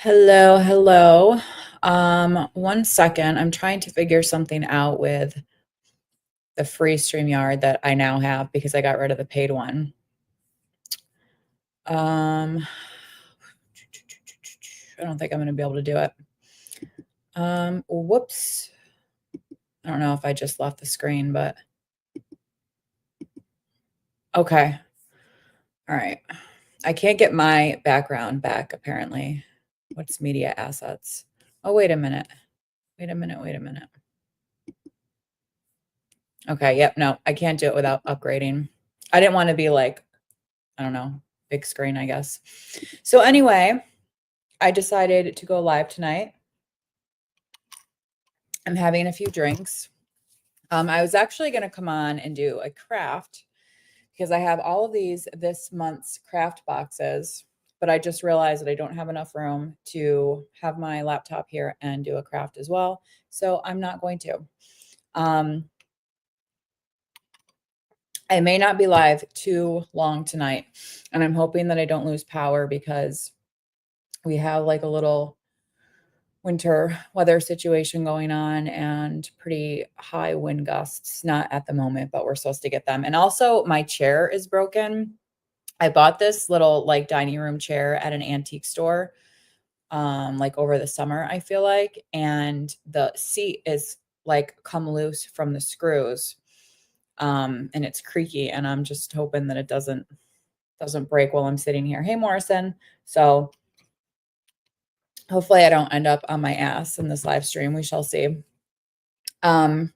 Hello, hello. One second. I'm trying to figure something out with the free StreamYard that I now have because I got rid of the paid one. Um, I don't think I'm going to be able to do it. Whoops. I don't know if I just left the screen, but okay. All right. I can't get my background back apparently. What's media assets? Oh, wait a minute. Wait a minute. Wait a minute. Okay. Yep. No, I can't do it without upgrading. I didn't want to be like, I don't know, big screen, I guess. So anyway, I decided to go live tonight. I'm having a few drinks. I was actually going to come on and do a craft because I have all of these this month's craft boxes, but I just realized that I don't have enough room to have my laptop here and do a craft as well. So I'm not going to. I may not be live too long tonight, and I'm hoping that I don't lose power because we have like a little winter weather situation going on and pretty high wind gusts. Not at the moment, but we're supposed to get them. And also, my chair is broken. I bought this little like dining room chair at an antique store like over the summer, I feel like, and the seat is like come loose from the screws. And it's creaky, and I'm just hoping that it doesn't break while I'm sitting here. Hey Morrison. So hopefully I don't end up on my ass in this live stream. We shall see. Um,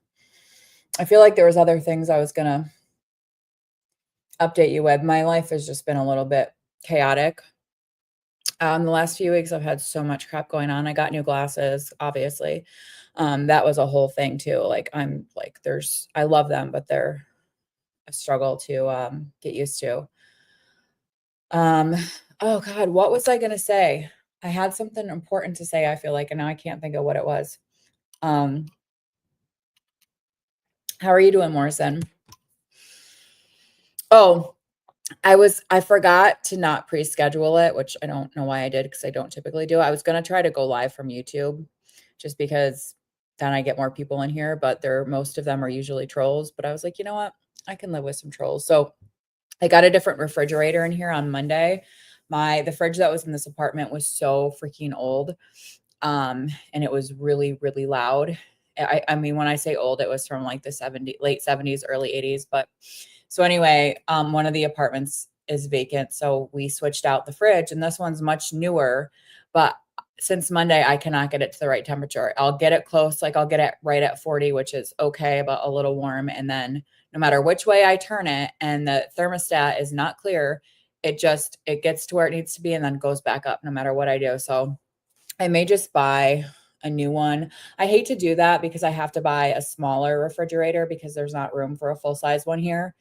I feel like there was other things I was gonna update you with. My life has just been a little bit chaotic. The last few weeks I've had so much crap going on. I got new glasses, obviously. That was a whole thing too. Like I'm like I love them, but they're a struggle to get used to. Um, oh God, what was I gonna say? I had something important to say, I feel like, and now I can't think of what it was. Um, how are you doing, Morrison? Oh, I forgot to not pre-schedule it, which I don't know why I did because I don't typically do it. I was gonna try to go live from YouTube just because then I get more people in here, but most of them are usually trolls. But I was like, you know what? I can live with some trolls. So I got a different refrigerator in here on Monday. The fridge that was in this apartment was so freaking old. And it was really, really loud. I mean, when I say old, it was from like the late 70s, early 80s. But so anyway, one of the apartments is vacant. So we switched out the fridge, and this one's much newer. But since Monday, I cannot get it to the right temperature. I'll get it close, like I'll get it right at 40, which is okay, but a little warm. And then no matter which way I turn it and the thermostat is not clear, it gets to where it needs to be and then goes back up no matter what I do. So I may just buy a new one. I hate to do that because I have to buy a smaller refrigerator because there's not room for a full size one here.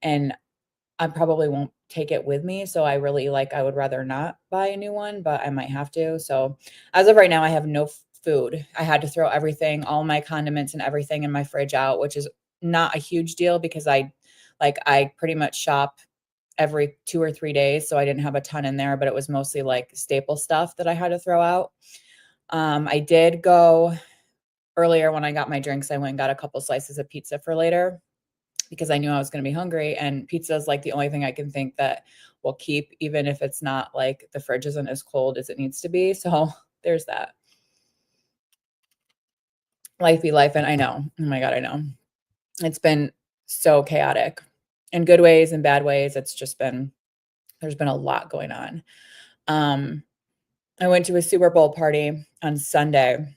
And I probably won't take it with me. So I would rather not buy a new one, but I might have to. So as of right now, I have no food. I had to throw everything, all my condiments and everything in my fridge out, which is not a huge deal because I pretty much shop every 2 or 3 days. So I didn't have a ton in there, but it was mostly like staple stuff that I had to throw out. I did go earlier when I got my drinks. I went and got a couple slices of pizza for later because I knew I was going to be hungry. And pizza is like the only thing I can think that will keep, even if it's not like the fridge isn't as cold as it needs to be. So there's that. Life be life. And I know, oh my God, I know. It's been so chaotic in good ways and bad ways. There's been a lot going on. Um, I went to a Super Bowl party on Sunday.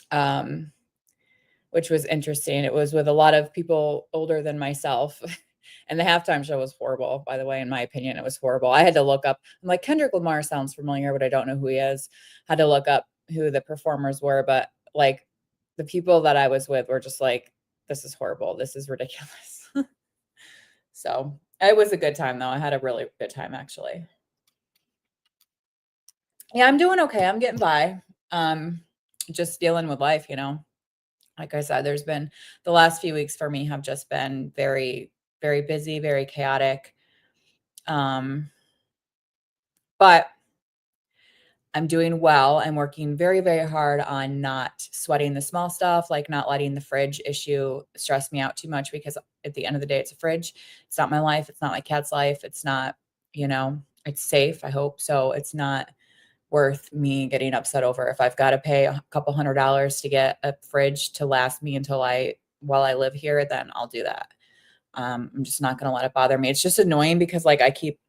Um, which was interesting. It was with a lot of people older than myself. And the halftime show was horrible, by the way, in my opinion. It was horrible. I had to look up, I'm like, Kendrick Lamar sounds familiar, but I don't know who he is. Had to look up who the performers were, but like the people that I was with were just like, this is horrible. This is ridiculous. So it was a good time, though. I had a really good time, actually. Yeah, I'm doing okay. I'm getting by. Just dealing with life. Like I said, the last few weeks for me have just been very, very busy, very chaotic. Um, but I'm doing well. I'm working very, very hard on not sweating the small stuff, like not letting the fridge issue stress me out too much because at the end of the day, it's a fridge. It's not my life. It's not my cat's life. It's not, it's safe. I hope so. It's not worth me getting upset over. If I've got to pay a couple $100 to get a fridge to last me while I live here, then I'll do that. I'm just not going to let it bother me. It's just annoying because like I keep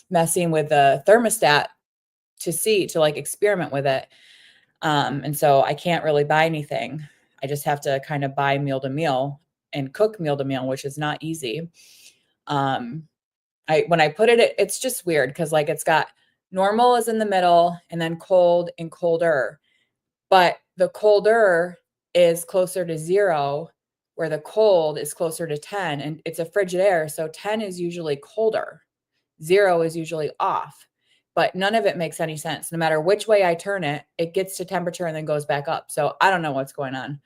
messing with the thermostat to like experiment with it. And so I can't really buy anything. I just have to kind of buy meal to meal and cook meal to meal, which is not easy. When I put it's just weird because like it's got normal is in the middle and then cold and colder. But the colder is closer to 0, where the cold is closer to 10. And it's a Frigidaire, so 10 is usually colder. 0 is usually off. But none of it makes any sense. No matter which way I turn it, it gets to temperature and then goes back up. So I don't know what's going on.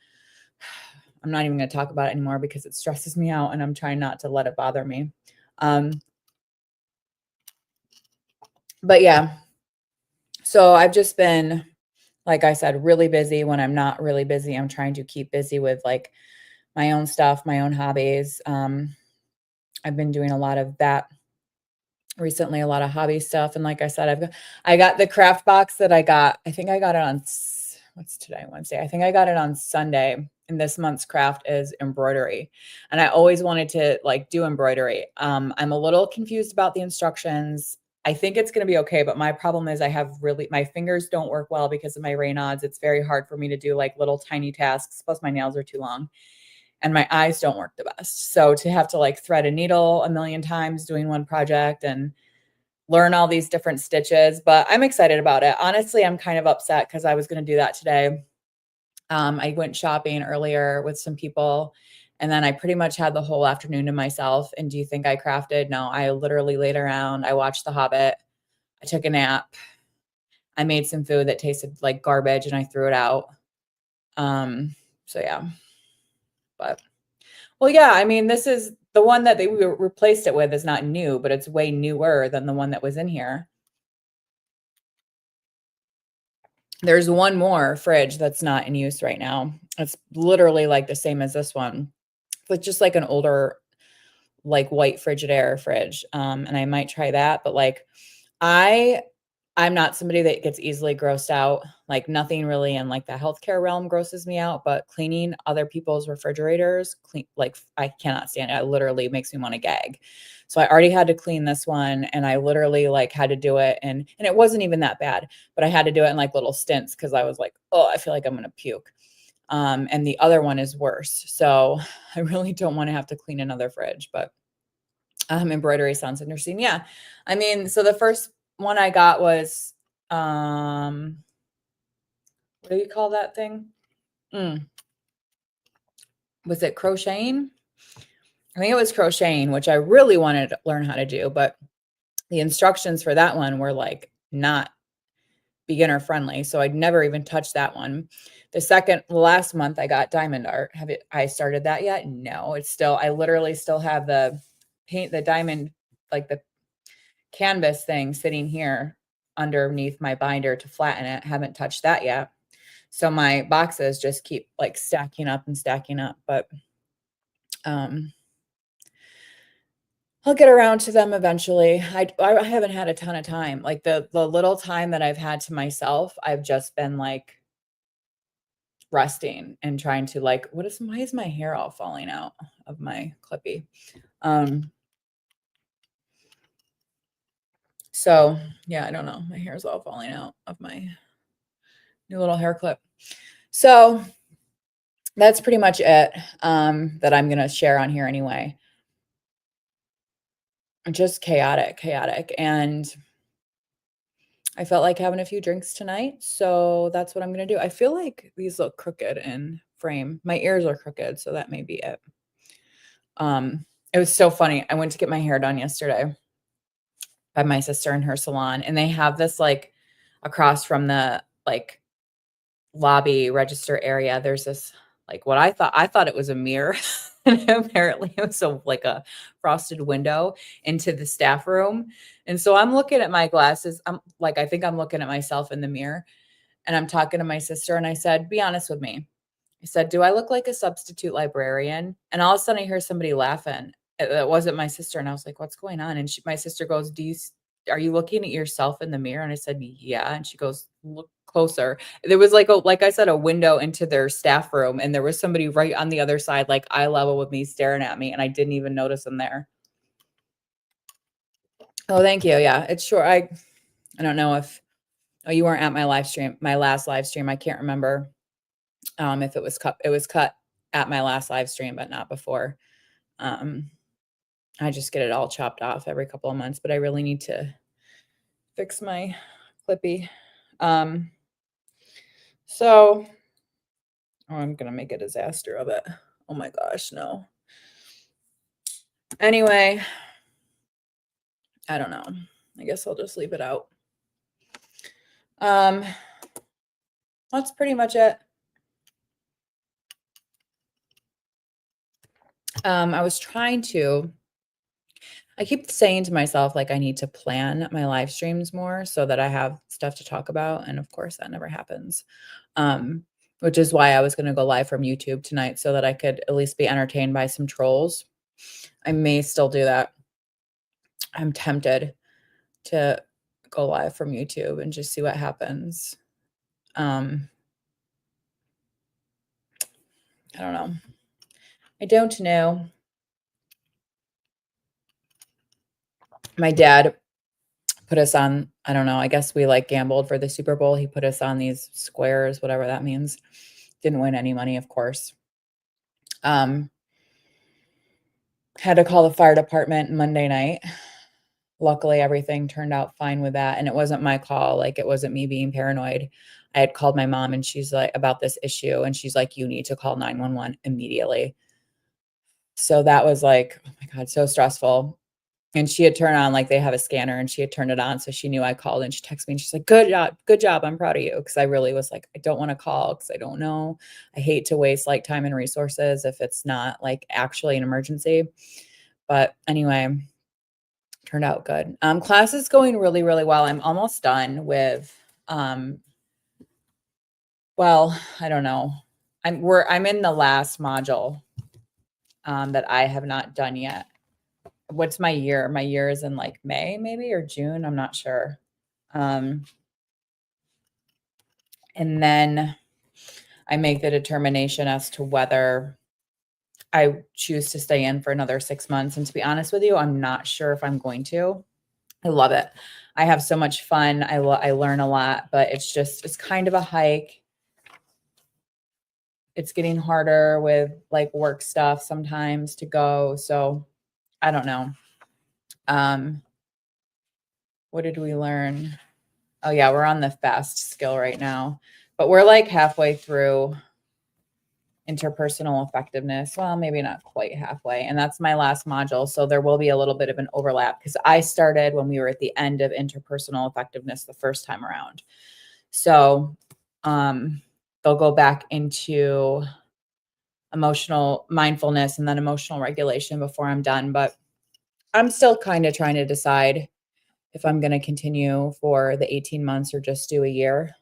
I'm not even going to talk about it anymore because it stresses me out and I'm trying not to let it bother me. But yeah, so I've just been, like I said, really busy. When I'm not really busy, I'm trying to keep busy with like my own stuff, my own hobbies. I've been doing a lot of that recently, a lot of hobby stuff. And like I said, I got the craft box that I think I got it on, what's today, Wednesday? I think I got it on Sunday. And this month's craft is embroidery. And I always wanted to like do embroidery. I'm a little confused about the instructions. I think it's going to be okay. But my problem is my fingers don't work well because of my Raynaud's. It's very hard for me to do like little tiny tasks. Plus my nails are too long. And my eyes don't work the best. So to have to like thread a needle a million times doing one project and learn all these different stitches, but I'm excited about it. Honestly, I'm kind of upset because I was going to do that today. I went shopping earlier with some people and then I pretty much had the whole afternoon to myself. And do you think I crafted? No, I literally laid around. I watched The Hobbit. I took a nap. I made some food that tasted like garbage and I threw it out. So yeah. But well, yeah, I mean, this is the one that they replaced it with is not new, but it's way newer than the one that was in here. There's one more fridge that's not in use right now. It's literally like the same as this one, but just like an older, like white Frigidaire fridge. And I might try that, but like I'm not somebody that gets easily grossed out. Like nothing really in like the healthcare realm grosses me out, but cleaning other people's refrigerators, like I cannot stand it. It literally makes me want to gag. So I already had to clean this one and I literally like had to do it. And it wasn't even that bad, but I had to do it in like little stints because I was like, oh, I feel like I'm going to puke. And the other one is worse. So I really don't want to have to clean another fridge, but embroidery sounds interesting. Yeah. I mean, so the first one I got was, what do you call that thing? Was it crocheting? I think it was crocheting, which I really wanted to learn how to do, but the instructions for that one were like not beginner friendly. So I'd never even touched that one. Last month I got diamond art. I started that yet? No, I literally still have the diamond, like the canvas thing sitting here underneath my binder to flatten it. Haven't touched that yet. So my boxes just keep like stacking up and stacking up, but I'll get around to them eventually. I haven't had a ton of time. Like the little time that I've had to myself, I've just been like resting and trying to like, why is my hair all falling out of my clippy? So yeah, I don't know. My hair's all falling out of my new little hair clip. So that's pretty much it that I'm going to share on here anyway. Just chaotic. And I felt like having a few drinks tonight. So that's what I'm going to do. I feel like these look crooked in frame. My ears are crooked. So that may be it. It was so funny. I went to get my hair done yesterday by my sister in her salon. And they have this like across from the like lobby register area. There's this like what I thought it was a mirror. And apparently it was like a frosted window into the staff room. And so I'm looking at my glasses. I'm like, I think I'm looking at myself in the mirror, and I'm talking to my sister, and I said, "Be honest with me." I said, "Do I look like a substitute librarian?" And all of a sudden I hear somebody laughing. It wasn't my sister. And I was like, "What's going on?" And my sister goes, are you looking at yourself in the mirror? And I said, "Yeah." And she goes, "Look closer." There was like I said, a window into their staff room. And there was somebody right on the other side, like eye level with me, staring at me. And I didn't even notice them there. Oh, thank you. Yeah, it's sure. I don't know if, oh, you weren't at my live stream, my last live stream. I can't remember if it was cut at my last live stream, but not before. Um, I just get it all chopped off every couple of months, but I really need to fix my Clippy. Um, so, oh, I'm gonna make a disaster of it. Oh my gosh, no. Anyway, I don't know. I guess I'll just leave it out. Um, that's pretty much it. I was trying to, I keep saying to myself, like, I need to plan my live streams more so that I have stuff to talk about. And of course, that never happens. Which is why I was going to go live from YouTube tonight so that I could at least be entertained by some trolls. I may still do that. I'm tempted to go live from YouTube and just see what happens. I don't know. I don't know. My dad put us on, I don't know, I guess we like gambled for the Super Bowl. He put us on these squares, whatever that means. Didn't win any money, of course. Had to call the fire department Monday night. Luckily, everything turned out fine with that, and it wasn't my call, like, it wasn't me being paranoid. I had called my mom, and she's like, about this issue, and she's like, "You need to call 911 immediately." So that was like, oh my god, so stressful. And she had turned on, like, they have a scanner, and she had turned it on, so she knew I called, and she texted me, and she's like, good job, I'm proud of you." Because I really was like, I don't wanna call because I don't know. I hate to waste, like, time and resources if it's not, like, actually an emergency. But anyway, turned out good. Class is going really, really well. I'm almost done with, um well, I don't know. I'm in the last module, that I have not done yet. What's my year? My year is in like May maybe or June, I'm not sure. Um, and then I make the determination as to whether I choose to stay in for another 6 months. And to be honest with you, I'm not sure if I'm going to. I love it. I have so much fun. I learn a lot, but it's kind of a hike. It's getting harder with like work stuff sometimes to go. So I don't know. Um, what did we learn? Oh yeah, we're on the fast skill right now, but we're like halfway through interpersonal effectiveness. Well, maybe not quite halfway. And that's my last module. So there will be a little bit of an overlap because I started when we were at the end of interpersonal effectiveness the first time around. So they'll go back into emotional mindfulness and then emotional regulation before I'm done. But I'm still kind of trying to decide if I'm going to continue for the 18 months or just do a year.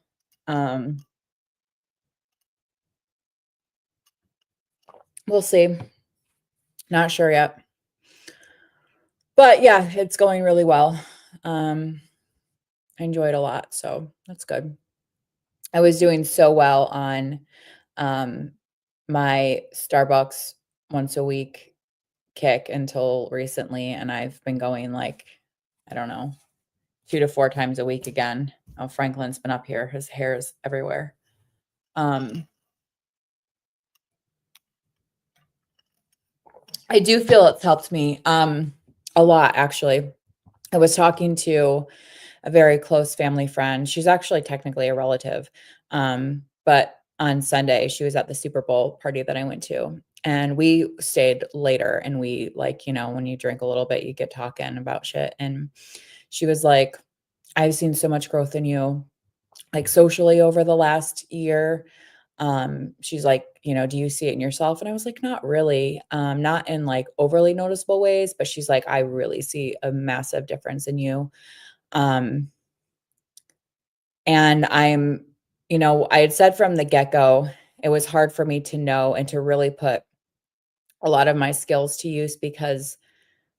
We'll see. Not sure yet. But yeah, it's going really well. I enjoy it a lot, so that's good. I was doing so well on my Starbucks once a week kick until recently, and I've been going like, I don't know, 2 to 4 times a week again. Oh, Franklin's been up here. His hair is everywhere. I do feel it's helped me a lot, actually. I was talking to a very close family friend. She's actually technically a relative. But on Sunday, she was at the Super Bowl party that I went to. And we stayed later and we like, when you drink a little bit, you get talking about shit. And she was like, I've seen so much growth in you, like socially over the last year. She's like, "Do you see it in yourself?" And I was like, "Not really, not in, like, overly noticeable ways," but she's like, "I really see a massive difference in you." Um, and I had said from the get-go, it was hard for me to know and to really put a lot of my skills to use because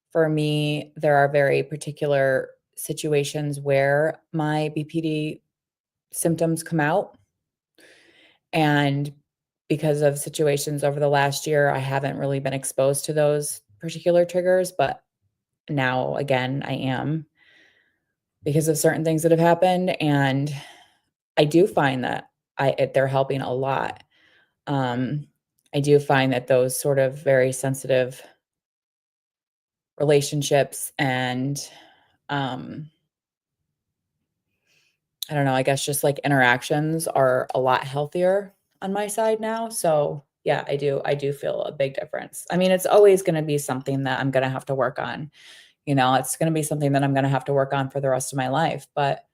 for me, there are very particular situations where my BPD symptoms come out, and because of situations over the last year, I haven't really been exposed to those particular triggers, but now again, I am because of certain things that have happened, and I do find that they're helping a lot. Um, I do find that those sort of very sensitive relationships and, um, I don't know, I guess just like interactions are a lot healthier on my side now. So yeah, I do feel a big difference. I mean, it's always going to be something that I'm going to have to work on. It's going to be something that I'm going to have to work on for the rest of my life, but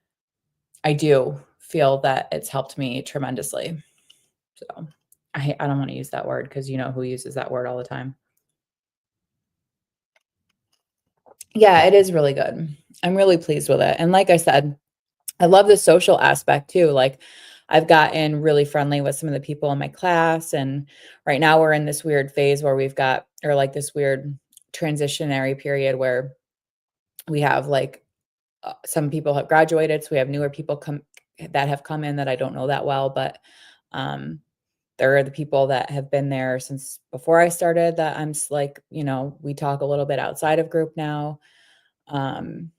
I do feel that it's helped me tremendously. So I don't want to use that word because you know who uses that word all the time. Yeah, it is really good. I'm really pleased with it. And like I said, I love the social aspect too. Like I've gotten really friendly with some of the people in my class. And right now we're in this weird phase where or like this weird transitionary period where we have like some people have graduated. So we have newer people that have come in that I don't know that well, but um, there are the people that have been there since before I started that like, we talk a little bit outside of group now. Um,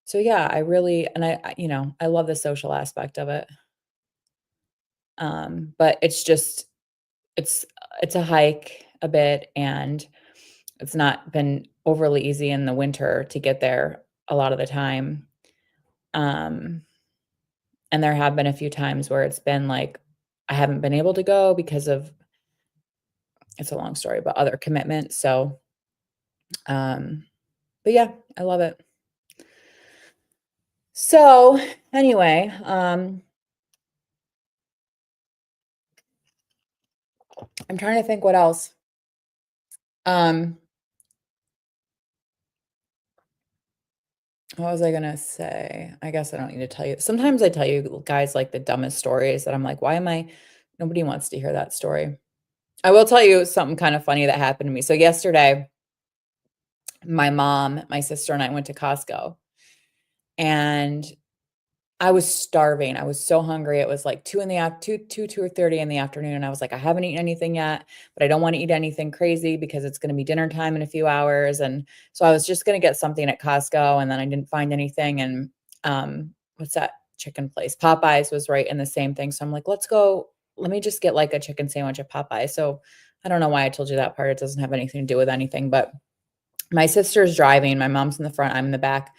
so yeah, I really, and I love the social aspect of it. But it's it's a hike a bit, and it's not been overly easy in the winter to get there a lot of the time. Um, and there have been a few times where it's been like I haven't been able to go because of it's a long story, but other commitments. So, um, but yeah, I love it. So anyway, I'm trying to think what else. Um, What was I gonna say? I guess I don't need to tell you. Sometimes I tell you guys like the dumbest stories that I'm like, why am I nobody wants to hear that story. I will tell you something kind of funny that happened to me. So yesterday, my mom, my sister, and I went to Costco and I was starving. I was so hungry. It was like 2 in the af 2:30 in the afternoon, and I was like, "I haven't eaten anything yet, but I don't wanna eat anything crazy because it's gonna be dinner time in a few hours," and so I was just gonna get something at Costco, and then I didn't find anything, and, what's that chicken place? Popeyes was right in the same thing, so I'm like, let me just get, like, a chicken sandwich at Popeyes." So, I don't know why I told you that part. It doesn't have anything to do with anything, but my sister's driving, my mom's in the front, I'm in the back.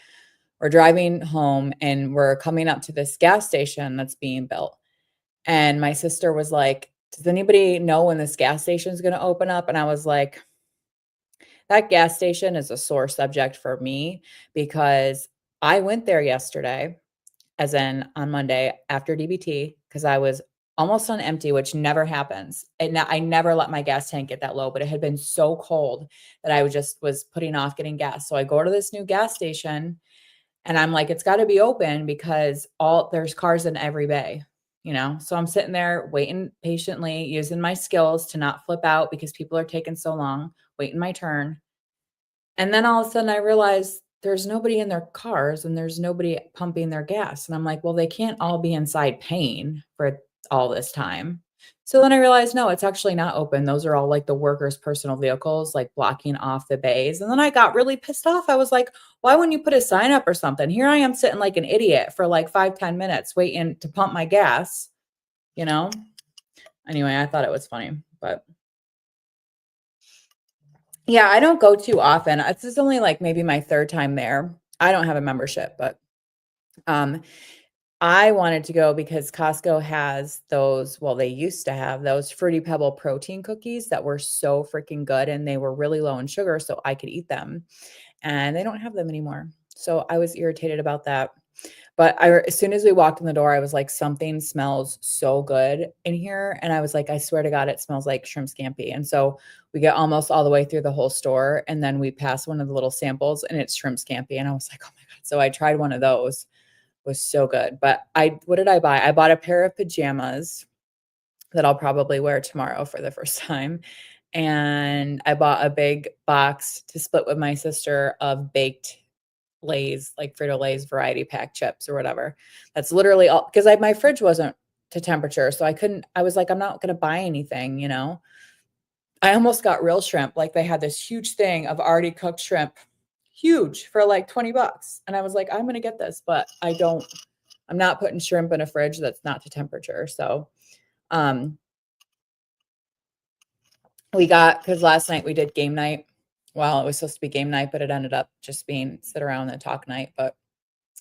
We're driving home and we're coming up to this gas station that's being built. And my sister was like, "Does anybody know when this gas station is going to open up?" And I was like, "That gas station is a sore subject for me because I went there yesterday, as in on Monday after DBT, because I was almost on empty, which never happens. And I never let my gas tank get that low, but it had been so cold that was putting off getting gas. So I go to this new gas station and I'm like, it's got to be open because there's cars in every bay. So I'm sitting there waiting patiently, using my skills to not flip out because people are taking so long, waiting my turn. And then all of a sudden I realize there's nobody in their cars and there's nobody pumping their gas. And I'm like, well, they can't all be inside paying for all this time. So then I realized, no, it's actually not open. Those are all like the workers' personal vehicles, like blocking off the bays. And then I got really pissed off. I was like, why wouldn't you put a sign up or something? Here I am sitting like an idiot for like 5-10 minutes waiting to pump my gas, you know? Anyway, I thought it was funny, but yeah, I don't go too often. This is only like maybe my third time there. I don't have a membership, but um I wanted to go because Costco has they used to have those Fruity Pebble protein cookies that were so freaking good and they were really low in sugar so I could eat them. And they don't have them anymore. So I was irritated about that. But as soon as we walked in the door, I was like, something smells so good in here. And I was like, I swear to God, it smells like shrimp scampi. And so we get almost all the way through the whole store. And then we pass one of the little samples and it's shrimp scampi. And I was like, oh my God. So I tried one of those. It was so good. But what did I buy? I bought a pair of pajamas that I'll probably wear tomorrow for the first time. And I bought a big box to split with my sister of baked Lay's, like Frito-Lay's variety pack chips or whatever. That's literally all, because my fridge wasn't to temperature, so I was like, I'm not gonna buy anything, you know? I almost got real shrimp, like, they had this huge thing of already cooked shrimp, huge, for like 20 bucks, and I was like, "I'm gonna get this," but I'm not putting shrimp in a fridge that's not to temperature, so, um, because last night we did game night. Well, it was supposed to be game night, but it ended up just being sit around and talk night, but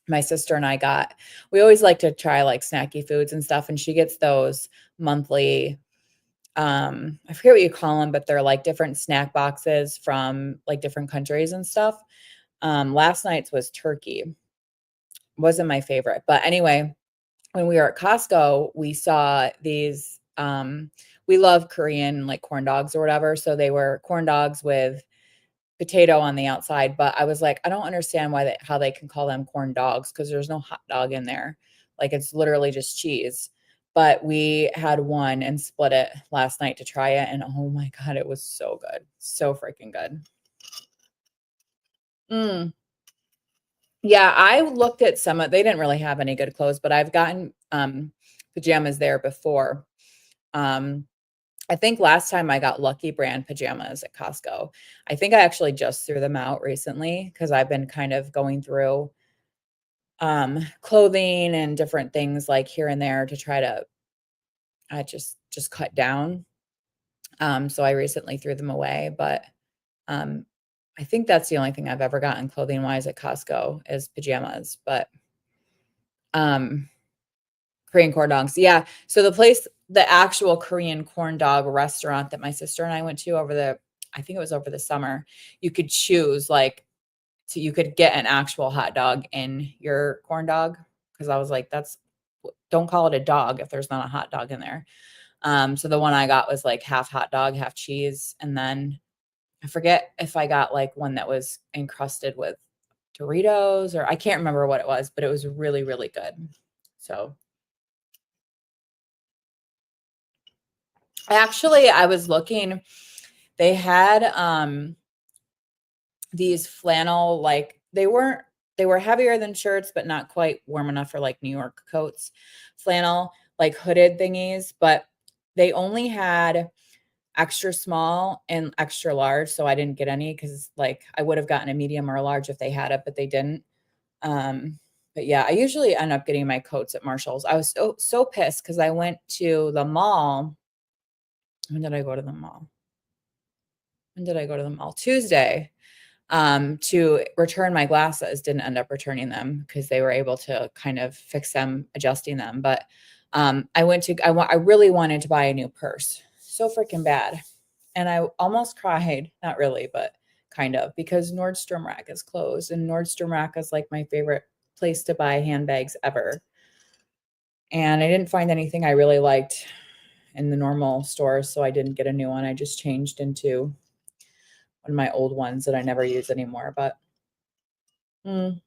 my sister and we always like to try like snacky foods and stuff. And she gets those monthly, I forget what you call them, but they're like different snack boxes from like different countries and stuff. Last night's was turkey. Wasn't my favorite. But anyway, when we were at Costco, we saw these, we love Korean like corn dogs or whatever. So they were corn dogs with potato on the outside, but I was like, I don't understand how they can call them corn dogs because there's no hot dog in there. Like it's literally just cheese. But we had one and split it last night to try it, and oh my God, it was so good. So freaking good. Mm. Yeah, I looked at they didn't really have any good clothes, but I've gotten pajamas there before. Um I think last time I got Lucky Brand pajamas at Costco. I think I actually just threw them out recently because I've been kind of going through clothing and different things like here and there to try to just cut down. So I recently threw them away, but um I think that's the only thing I've ever gotten clothing wise at Costco is pajamas, but um Korean corn dogs. Yeah. So the actual Korean corn dog restaurant that my sister and I went to I think it was over the summer, you could choose like, so you could get an actual hot dog in your corn dog. Cause I was like, don't call it a dog if there's not a hot dog in there. So the one I got was like half hot dog, half cheese. And then I forget if I got like one that was encrusted with Doritos or I can't remember what it was, but it was really, really good. So actually, I was looking, they had, these flannel, like they were heavier than shirts, but not quite warm enough for like New York coats, flannel, like hooded thingies, but they only had extra small and extra large, so I didn't get any because like I would have gotten a medium or a large if they had it, but they didn't. But yeah, I usually end up getting my coats at Marshall's. I was so pissed because I went to the mall. When did I go to the mall? When did I go to the mall? Tuesday, to return my glasses. Didn't end up returning them because they were able to kind of fix them, adjusting them. But I really wanted to buy a new purse so freaking bad. And I almost cried, not really, but kind of, because Nordstrom Rack is closed. And Nordstrom Rack is like my favorite place to buy handbags ever. And I didn't find anything I really liked in the normal stores, so I didn't get a new one. I just changed into one of my old ones that I never use anymore. But mm,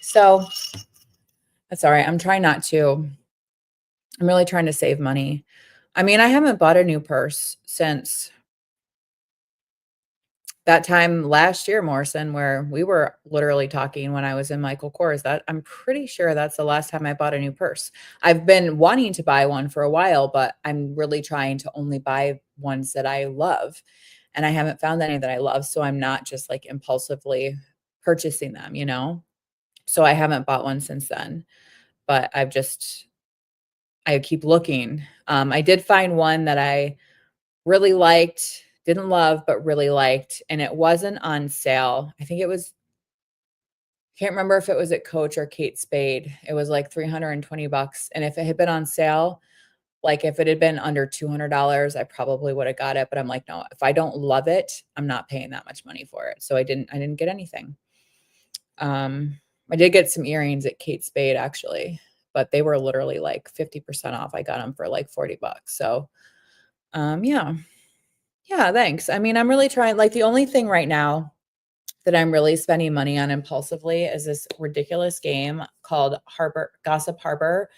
so that's all right. I'm really trying to save money. I mean, I haven't bought a new purse since that time last year, Morrison, where we were literally talking when I was in Michael Kors. That I'm pretty sure that's the last time I bought a new purse. I've been wanting to buy one for a while, but I'm really trying to only buy ones that I love. And I haven't found any that I love. So I'm not just like impulsively purchasing them, you know? So I haven't bought one since then, but I keep looking. I did find one that I really liked, didn't love, but really liked, and it wasn't on sale. I think it was can't remember if it was at Coach or Kate Spade. It was like 320 bucks, and if it had been on sale, like if it had been under $200, I probably would have got it, but I'm like, "No, if I don't love it, I'm not paying that much money for it." So I didn't get anything. I did get some earrings at Kate Spade actually, but they were literally like 50% off. I got them for like $40. So, yeah. Yeah, thanks. I mean, I'm really trying, like, the only thing right now that I'm really spending money on impulsively is this ridiculous game called Gossip Harbor.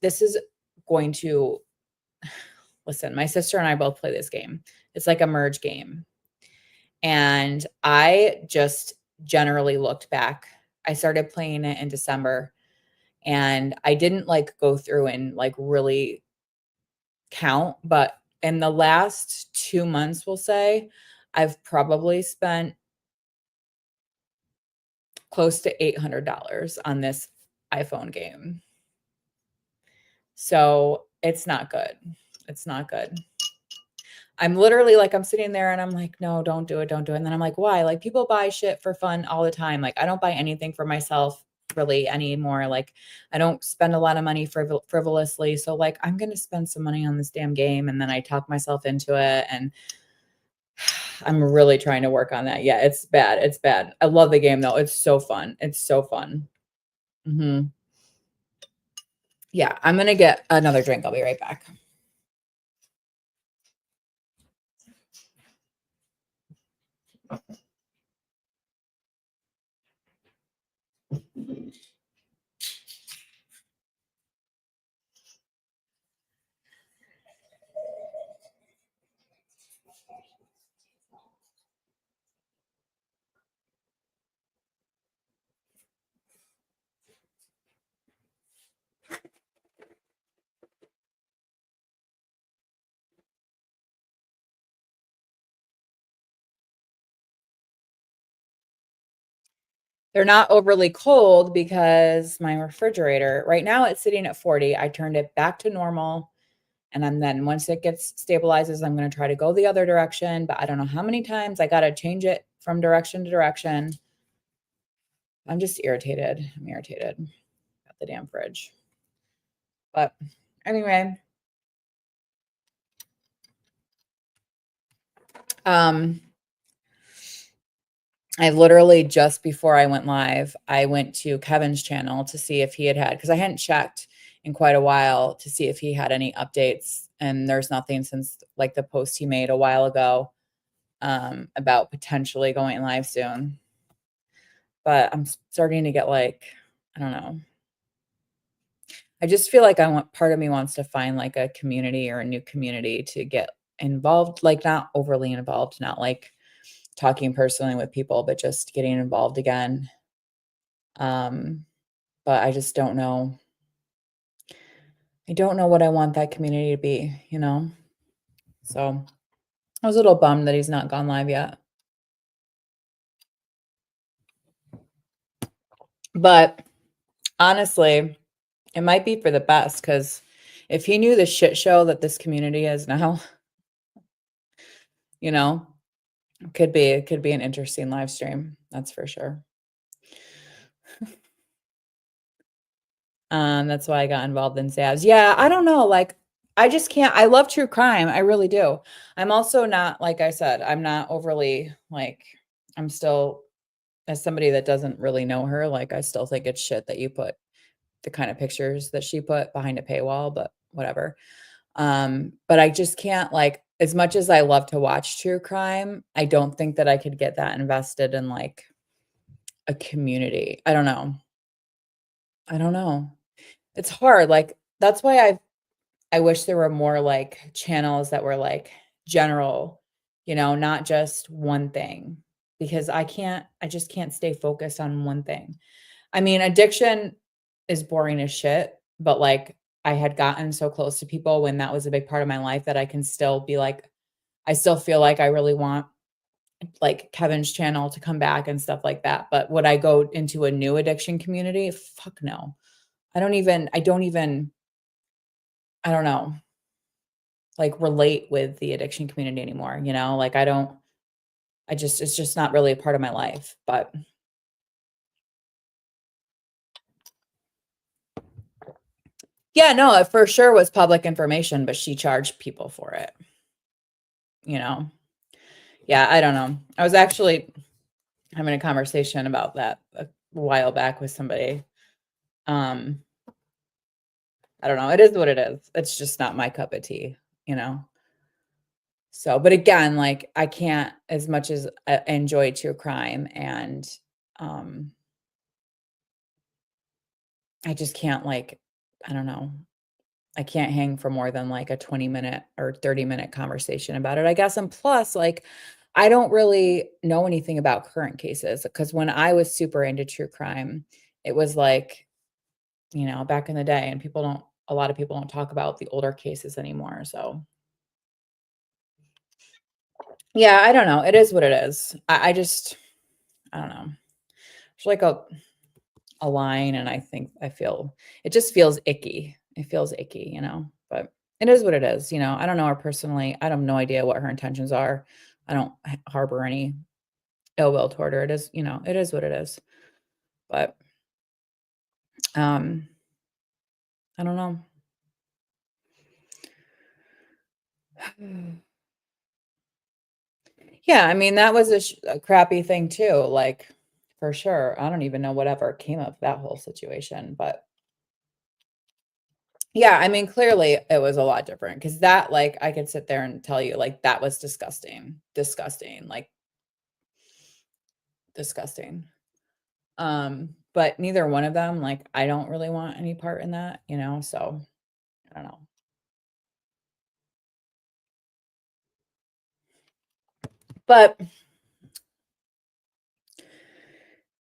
This is going to listen, my sister and I both play this game. It's like a merge game. And I just generally looked back. I started playing it in December and I didn't like go through and like really count, but in the last 2 months, we'll say, I've probably spent close to $800 on this iPhone game. So it's not good. It's not good. I'm literally like, I'm sitting there and I'm like, no, don't do it. Don't do it. And then I'm like, why? Like people buy shit for fun all the time. Like I don't buy anything for myself really anymore. Like I don't spend a lot of money frivolously. So like, I'm going to spend some money on this damn game. And then I talk myself into it. And I'm really trying to work on that. Yeah, it's bad. It's bad. I love the game though. It's so fun. It's so fun. Yeah, I'm going to get another drink. I'll be right back. They're not overly cold because my refrigerator, right now it's sitting at 40. I turned it back to normal. And then once it gets stabilizes, I'm going to try to go the other direction, but I don't know how many times I got to change it from direction to direction. I'm just irritated. I'm irritated at the damn fridge. But anyway, I literally just before I went live, I went to Kevin's channel to see if he had because I hadn't checked in quite a while to see if he had any updates. And there's nothing since like the post he made a while ago about potentially going live soon. But I'm starting to get like, I don't know. I just feel like part of me wants to find like a community or a new community to get involved, like not overly involved, not like talking personally with people, but just getting involved again. But I just don't know. I don't know what I want that community to be, you know? So I was a little bummed that he's not gone live yet. But honestly, it might be for the best because if he knew the shit show that this community is now, you know, it could be an interesting live stream. That's for sure. That's why I got involved in Zabs. Yeah, I don't know. Like, I just can't. I love true crime. I really do. I'm also not, like I said, I'm not overly like, I'm still, as somebody that doesn't really know her, like, I still think it's shit that you put the kind of pictures that she put behind a paywall, but whatever. But I just can't, like, as much as I love to watch true crime, I don't think that I could get that invested in like a community. I don't know. I don't know. It's hard. Like, that's why I wish there were more like channels that were like general, you know, not just one thing because I just can't stay focused on one thing. I mean, addiction is boring as shit, but like I had gotten so close to people when that was a big part of my life that I can still be like, I still feel like I really want like Kevin's channel to come back and stuff like that. But would I go into a new addiction community? Fuck no. I don't know, like relate with the addiction community anymore, you know? Like it's just not really a part of my life, but yeah, no, it for sure was public information, but she charged people for it, you know? Yeah, I don't know. I was actually having a conversation about that a while back with somebody. Um, I don't know. It is what it is. It's just not my cup of tea, you know? So, but again, like I can't, as much as I enjoy true crime and, um, I just can't like, I don't know. I can't hang for more than like a 20-minute or 30-minute conversation about it, I guess. And plus, like, I don't really know anything about current cases because when I was super into true crime, it was like, back in the day, and a lot of people don't talk about the older cases anymore. So, yeah, I don't know. It is what it is. I don't know. It's like a line, and I feel it just feels icky. It feels icky, but it is what it is. I don't know her personally. I have no idea what her intentions are. I don't harbor any ill will toward her. It is, it is what it is. But um, I don't know. Yeah, I mean, that was a crappy thing too, like, for sure. I don't even know whatever came of that whole situation, but yeah, I mean, clearly it was a lot different because that, like, I could sit there and tell you, like, that was disgusting, disgusting, like, disgusting. But neither one of them, like, I don't really want any part in that, so I don't know. But it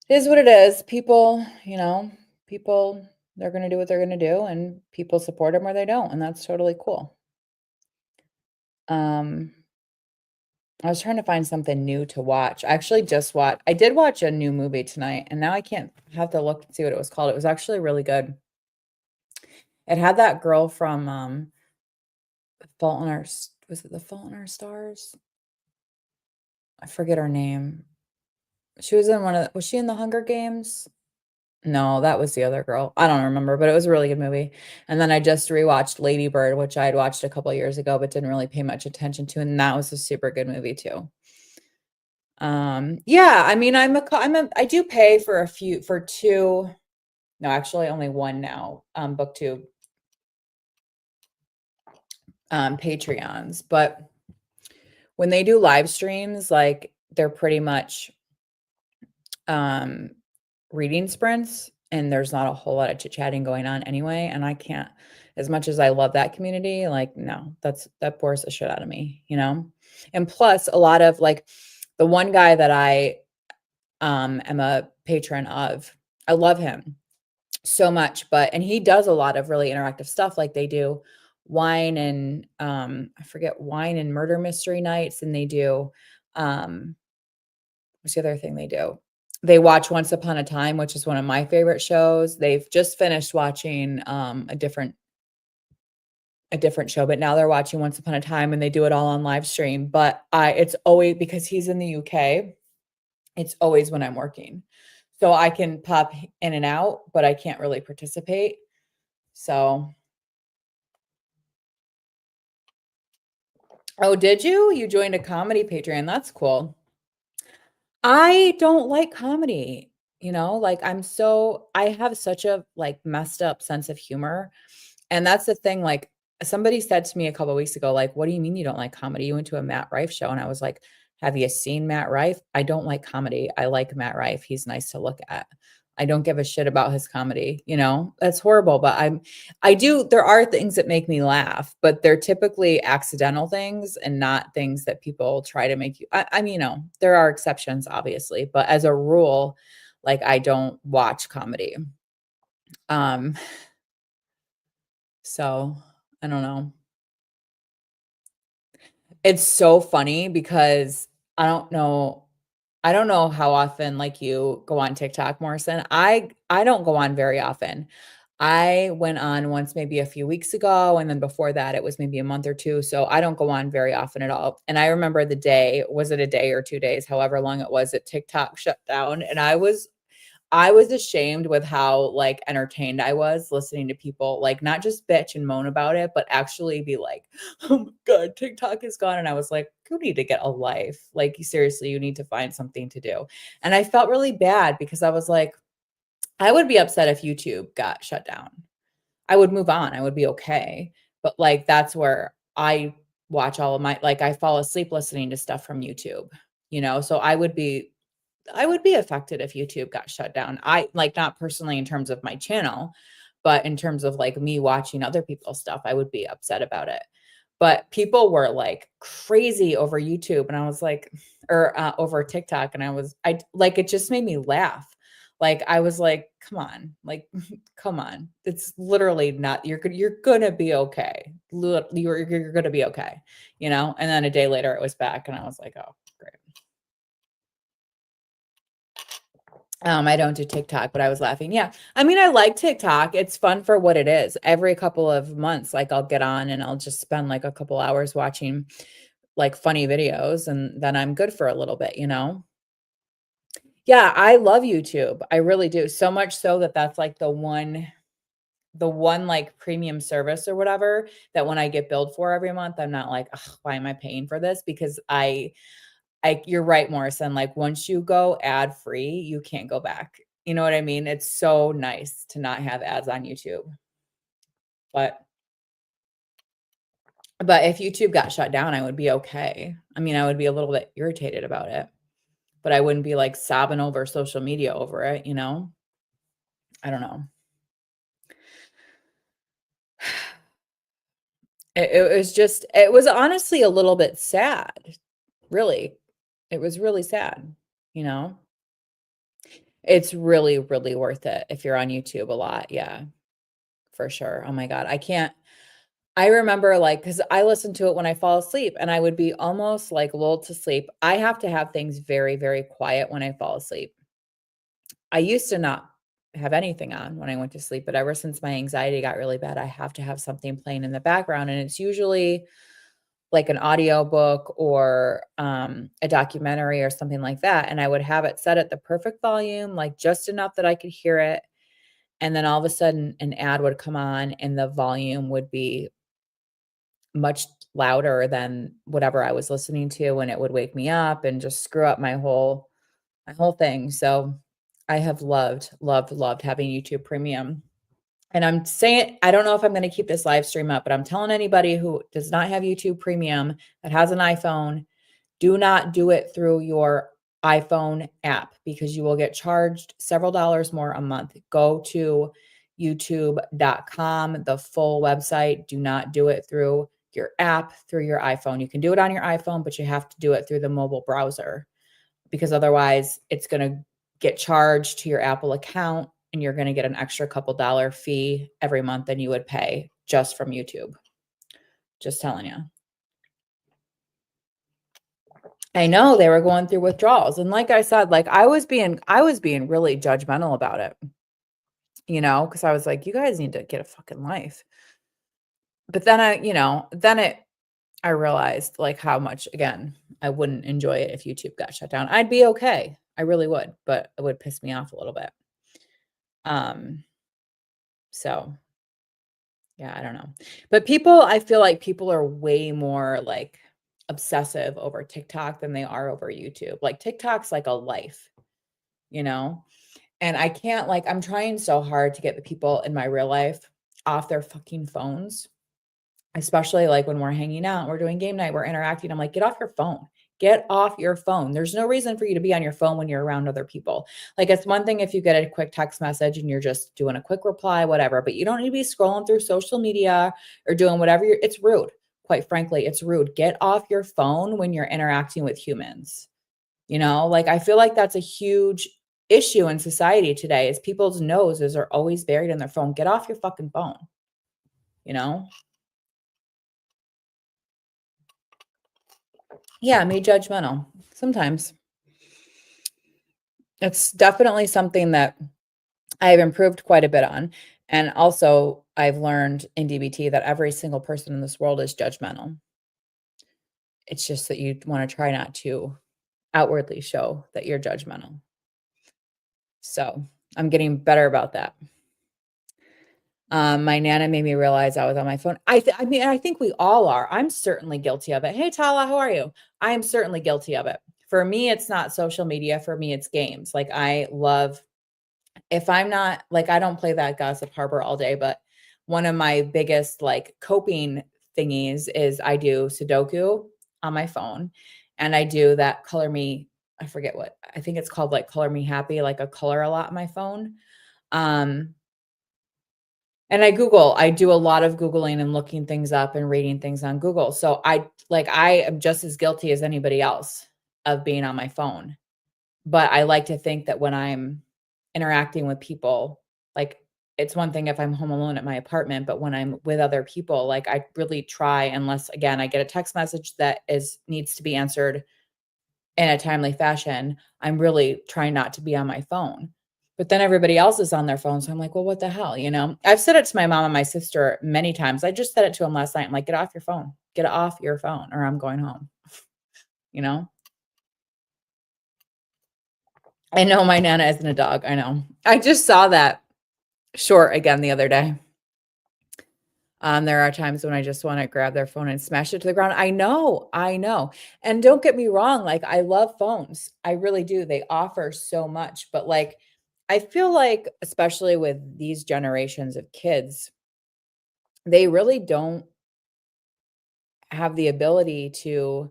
is what it is. People, they're gonna do what they're gonna do, and people support them or they don't, and that's totally cool. Um, I was trying to find something new to watch. I did watch a new movie tonight, and now I can't have to look and see what it was called. It was actually really good. It had that girl from Fault in Our was it The Fault in Our Stars? I forget her name. She was in was she in the Hunger Games? No, that was the other girl. I don't remember, but it was a really good movie. And then I just rewatched Lady Bird, which I had watched a couple years ago, but didn't really pay much attention to, and that was a super good movie too. Yeah, I mean, I do pay for two, no, actually only one now, BookTube, Patreons, but when they do live streams, like they're pretty much, um, reading sprints, and there's not a whole lot of chit-chatting going on anyway, and I can't, as much as I love that community, like, no, that bores the shit out of me, you know? And plus a lot of, like, the one guy that I, am a patron of, I love him so much, and he does a lot of really interactive stuff, like, they do I forget, wine and murder mystery nights, and they do, um what's the other thing they do? They watch Once Upon a Time, which is one of my favorite shows. They've just finished watching, a different show, but now they're watching Once Upon a Time, and they do it all on live stream, but I it's always because he's in the UK, it's always when I'm working. So I can pop in and out, but I can't really participate. So Oh, did you? You joined a comedy Patreon, that's cool. I don't like comedy, like, I have such a, like, messed up sense of humor, and that's the thing, like, somebody said to me a couple weeks ago, like, "What do you mean you don't like comedy? You went to a Matt Rife show," and I was like, "Have you seen Matt Rife? I don't like comedy. I like Matt Rife. He's nice to look at. I don't give a shit about his comedy," you know? That's horrible, but I do there are things that make me laugh, but they're typically accidental things and not things that people try to make you I mean, there are exceptions, obviously, but as a rule, like, I don't watch comedy. Um, so I don't know. It's so funny because I don't know how often, like, you go on TikTok, Morrison. I don't go on very often. I went on once maybe a few weeks ago, and then before that, it was maybe a month or 2, so I don't go on very often at all, and I remember the day was it a day or 2 days, however long it was, that TikTok shut down, and I was ashamed with how, like, entertained I was listening to people, like, not just bitch and moan about it, but actually be like, "Oh my god, TikTok is gone," and I was like, "You need to get a life. Like, seriously, you need to find something to do." And I felt really bad because I was like, I would be upset if YouTube got shut down. I would move on, I would be okay, but, like, that's where I watch all of my like, I fall asleep listening to stuff from YouTube, so I would be affected if YouTube got shut down. I like, not personally in terms of my channel, but in terms of, like, me watching other people's stuff, I would be upset about it. But people were, like, crazy over YouTube, and I was like or, over TikTok, and I like, it just made me laugh. Like, I was like, "Come on, like, come on. It's literally not you're gonna be okay. You're gonna be okay," And then a day later, it was back, and I was like, "Oh, great." I don't do TikTok, but I was laughing. Yeah. I mean, I like TikTok. It's fun for what it is. Every couple of months, like, I'll get on and I'll just spend like a couple hours watching like funny videos and then I'm good for a little bit, you know? Yeah, I love YouTube. I really do. So much so that that's like the one like premium service or whatever that when I get billed for every month, I'm not like, "Ugh, why am I paying for this?" Because you're right, Morrison, like, once you go ad free, you can't go back. You know what I mean? It's so nice to not have ads on YouTube. But but if YouTube got shut down, I would be okay. I mean, I would be a little bit irritated about it, but I wouldn't be, like, sobbing over social media over it, you know? I don't know. It was honestly a little bit sad, really. It was really sad, you know? It's really, really worth it if you're on YouTube a lot, yeah, for sure. Oh my god, I remember, like, because I listened to it when I fall asleep, and I would be almost, like, lulled to sleep. I have to have things very, very quiet when I fall asleep. I used to not have anything on when I went to sleep, but ever since my anxiety got really bad, I have to have something playing in the background, and it's usually, like, an audiobook or, a documentary or something like that, and I would have it set at the perfect volume, like, just enough that I could hear it, and then all of a sudden, an ad would come on, and the volume would be much louder than whatever I was listening to, and it would wake me up and just screw up my whole thing. So, I have loved, loved, loved having YouTube Premium. And I'm saying I don't know if I'm gonna keep this live stream up, but I'm telling anybody who does not have YouTube Premium that has an iPhone, do not do it through your iPhone app because you will get charged several dollars more a month. Go to youtube.com, the full website. Do not do it through your app, through your iPhone. You can do it on your iPhone, but you have to do it through the mobile browser because otherwise it's going to get charged to your Apple account and you're going to get an extra couple dollar fee every month than you would pay just from YouTube. Just telling you. I know they were going through withdrawals, and like I said, like, I was being really judgmental about it, because I was like, "You guys need to get a fucking life." But then I realized, like, how much again, I wouldn't enjoy it if YouTube got shut down. I'd be okay. I really would, but it would piss me off a little bit. Um, so, yeah, I don't know. But I feel like people are way more, like, obsessive over TikTok than they are over YouTube. Like, TikTok's like a life, you know? And I can't like I'm trying so hard to get the people in my real life off their fucking phones, especially like when we're hanging out, we're doing game night, we're interacting. I'm like, get off your phone. Get off your phone. There's no reason for you to be on your phone when you're around other people. Like it's one thing if you get a quick text message and you're just doing a quick reply, whatever, but you don't need to be scrolling through social media or doing whatever it's rude. Quite frankly, it's rude. Get off your phone when you're interacting with humans. Like I feel like that's a huge issue in society today is people's noses are always buried in their phone. Get off your fucking phone, you know? Yeah, me judgmental. Sometimes. It's definitely something that I've improved quite a bit on. And also, I've learned in DBT that every single person in this world is judgmental. It's just that you want to try not to outwardly show that you're judgmental. So I'm getting better about that. My Nana made me realize I was on my phone. I mean, I think we all are. I'm certainly guilty of it. "Hey, Tala, how are you?" I am certainly guilty of it. For me, it's not social media. For me, it's games. Like, I love if I'm not like, I don't play that Gossip Harbor all day, but one of my biggest, like, coping thingies is I do Sudoku on my phone, and I do that color me I forget what I think it's called, like, Color Me Happy, like, a color a lot on my phone. Um and I do a lot of Googling and looking things up and reading things on Google. So I am just as guilty as anybody else of being on my phone. But I like to think that when I'm interacting with people, like it's one thing if I'm home alone at my apartment, but when I'm with other people, like I really try unless again I get a text message that is needs to be answered in a timely fashion, I'm really trying not to be on my phone. But then everybody else is on their phone, so I'm like, "Well, what the hell?" You know? I've said it to my mom and my sister many times. I just said it to them last night. I'm like, "Get off your phone. Get off your phone or I'm going home." You know? I know my Nana isn't a dog. I know. I just saw that short again the other day. There are times when I just wanna grab their phone and smash it to the ground. I know, and don't get me wrong, like, I love phones. I really do. They offer so much, but, like, I feel like, especially with these generations of kids, they really don't have the ability to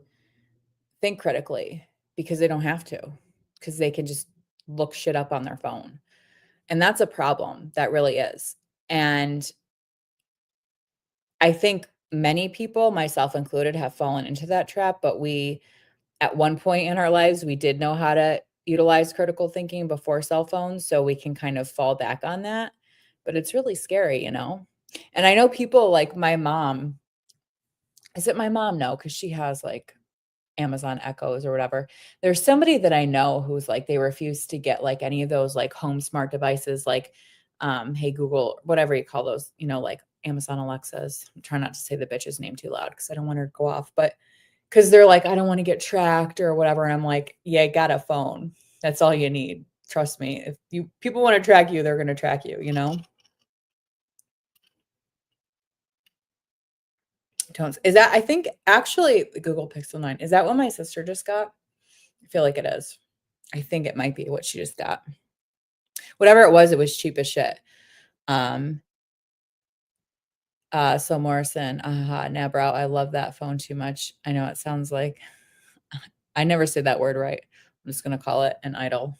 think critically because they don't have to, because they can just look shit up on their phone, and that's a problem. That really is, and I think many people, myself included, have fallen into that trap, but we at one point in our lives, we did know how to utilize critical thinking before cell phones, so we can kind of fall back on that, but it's really scary, you know? And I know people like my mom is it my mom? No, because she has, like, Amazon Echoes or whatever. There's somebody that I know who's, like, they refuse to get, like, any of those, like, home smart devices, like, Hey Google, whatever you call those, like, Amazon Alexas. I'm trying not to say the bitch's name too loud because I don't want her to go off, but 'cause they're like, "I don't wanna get tracked or whatever," and I'm like, "You got a phone. That's all you need. Trust me. If you people wanna track you, they're gonna track you, you know?" Tones is that I think actually the Google Pixel 9, is that what my sister just got? I feel like it is. I think it might be what she just got. Whatever it was cheap as shit. Um, so Morrison, Nabrow, I love that phone too much. I know it sounds like I never said that word right. I'm just gonna call it an idol.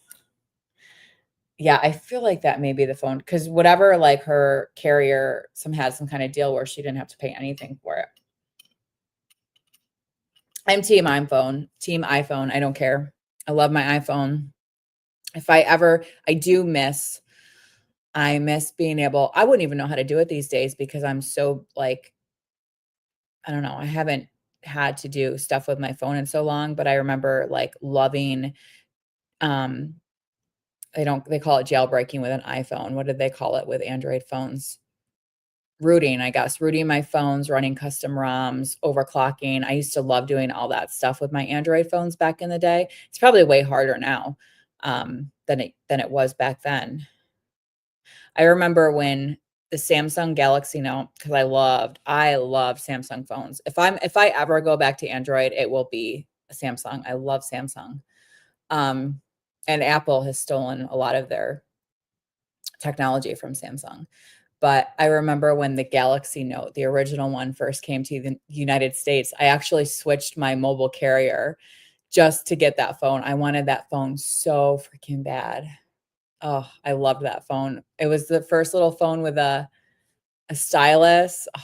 Yeah, I feel like that may be the phone because whatever, like, her carrier had some kinda deal where she didn't have to pay anything for it. I'm team iPhone, I don't care. I love my iPhone. If I ever I miss being able I wouldn't even know how to do it these days because I'm so, like, I don't know, I haven't had to do stuff with my phone in so long, but I remember, like, loving, um, they call it jailbreaking with an iPhone. What did they call it with Android phones? Rooting, I guess, rooting my phones, running custom ROMs, overclocking. I used to love doing all that stuff with my Android phones back in the day. It's probably way harder now, than it was back then. I remember when the Samsung Galaxy Note, because I love Samsung phones. If I ever go back to Android, it will be a Samsung. I love Samsung. Um, and Apple has stolen a lot of their technology from Samsung. But I remember when the Galaxy Note, the original one, first came to the United States, I actually switched my mobile carrier just to get that phone. I wanted that phone so freaking bad. Oh, I loved that phone. It was the first little phone with a stylus. Oh,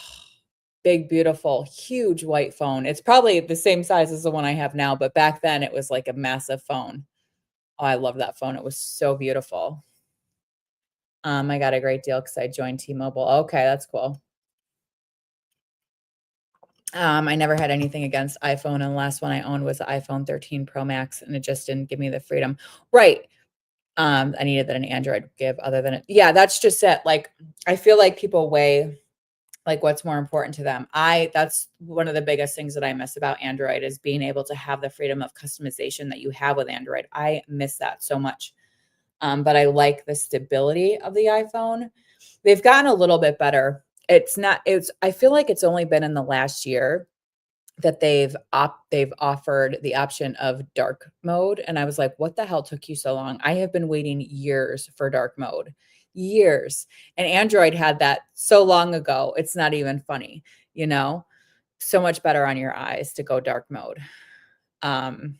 big, beautiful, huge white phone. It's probably the same size as the one I have now, but back then it was like a massive phone. Oh, I love that phone. It was so beautiful. I got a great deal because I joined T-Mobile. Okay, that's cool. I never had anything against iPhone, and the last one I owned was the iPhone 13 Pro Max, and it just didn't give me the freedom. Right. I needed that an Android would give other than it. Yeah, that's just it. Like, I feel like people weigh like what's more important to them. That's one of the biggest things that I miss about Android is being able to have the freedom of customization that you have with Android. I miss that so much. But I like the stability of the iPhone. They've gotten a little bit better. I feel like it's only been in the last year that they've offered the option of dark mode, and I was like, "What the hell took you so long?" I have been waiting years for dark mode. Years. And Android had that so long ago. It's not even funny, you know? So much better on your eyes to go dark mode. Um,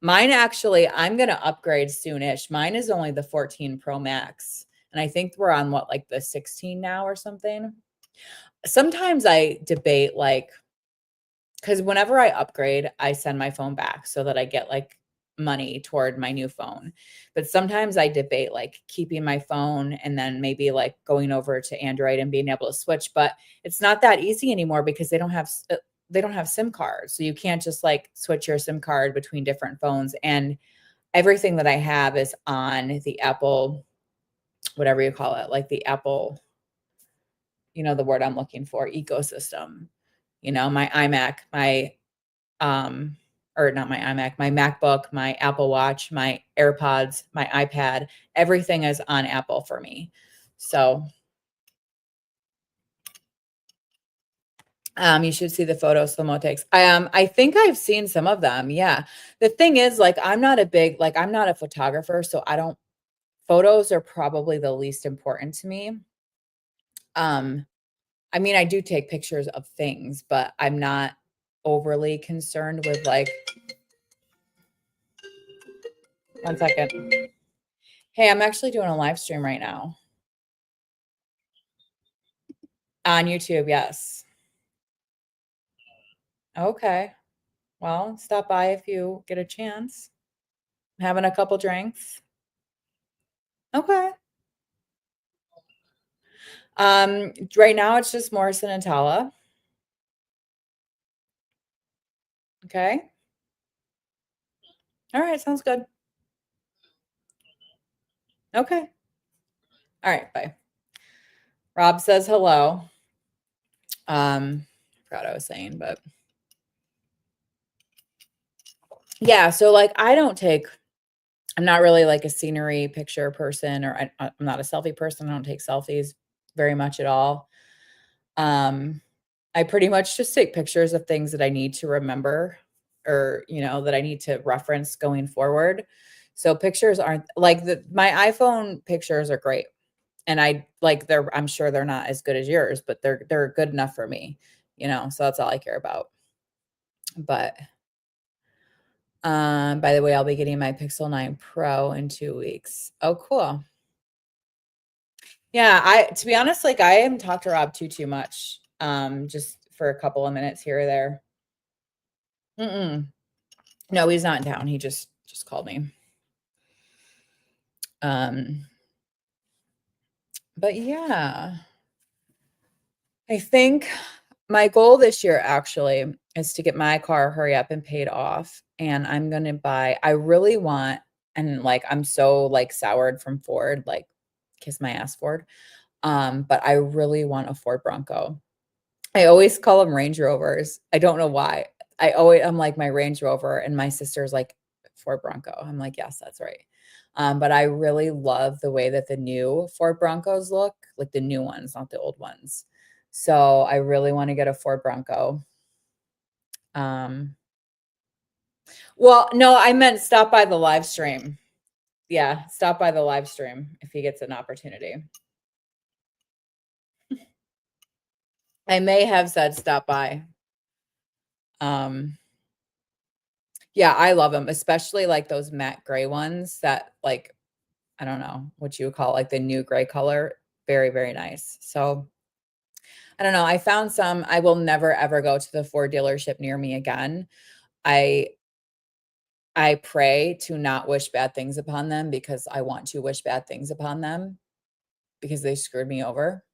Mine actually, I'm gonna upgrade soonish. Mine is only the 14 Pro Max, and I think we're on what, like the 16 now or something. Sometimes I debate like because whenever I upgrade, I send my phone back so that I get like money toward my new phone. But sometimes I debate like keeping my phone and then maybe like going over to Android and being able to switch. But it's not that easy anymore because they don't have SIM cards. So you can't just like switch your SIM card between different phones. And everything that I have is on the Apple, whatever you call it, like the Apple, the word I'm looking for, ecosystem. My iMac, um, or not my iMac, my MacBook, my Apple Watch, my AirPods, my iPad, everything is on Apple for me. So, you should see the photos Slomo takes. I think I've seen some of them. Yeah. The thing is, like, I'm not a photographer, so photos are probably the least important to me. Um, I mean, I do take pictures of things, but I'm not overly concerned with like, one second. Hey, I'm actually doing a live stream right now on YouTube. Yes. Okay. Well, stop by if you get a chance. Having a couple drinks. Okay. Right now it's just Morrison and Tala. Okay. All right, sounds good. Okay. All right, bye. Rob says hello. I forgot what I was saying, but yeah, so like I'm not really like a scenery picture person, or I'm not a selfie person. I don't take selfies very much at all. I pretty much just take pictures of things that I need to remember, or, that I need to reference going forward. So pictures aren't like my iPhone pictures are great. And I'm sure they're not as good as yours, but they're good enough for me, so that's all I care about. But by the way, I'll be getting my Pixel 9 Pro in 2 weeks. Oh, cool. Yeah, to be honest, like I haven't talked to Rob too much. Just for a couple of minutes here or there. Mm-mm. No, he's not in town. He just called me. Um, but yeah, I think my goal this year actually is to get my car hurry up and paid off. And I really want, and like I'm so like soured from Ford, like kiss my ass Ford. But I really want a Ford Bronco. I always call them Range Rovers. I don't know why. I'm like my Range Rover, and my sister's like Ford Bronco. I'm like, yes, that's right. But I really love the way that the new Ford Broncos look, like the new ones, not the old ones. So I really want to get a Ford Bronco. Um, well, no, I meant stop by the live stream. Yeah, stop by the live stream if he gets an opportunity. I may have said stop by. Yeah, I love them, especially like those matte gray ones that like, I don't know what you would call like the new gray color. Very, very nice. So I don't know. I will never ever go to the Ford dealership near me again. I I pray to not wish bad things upon them because I want to wish bad things upon them because they screwed me over.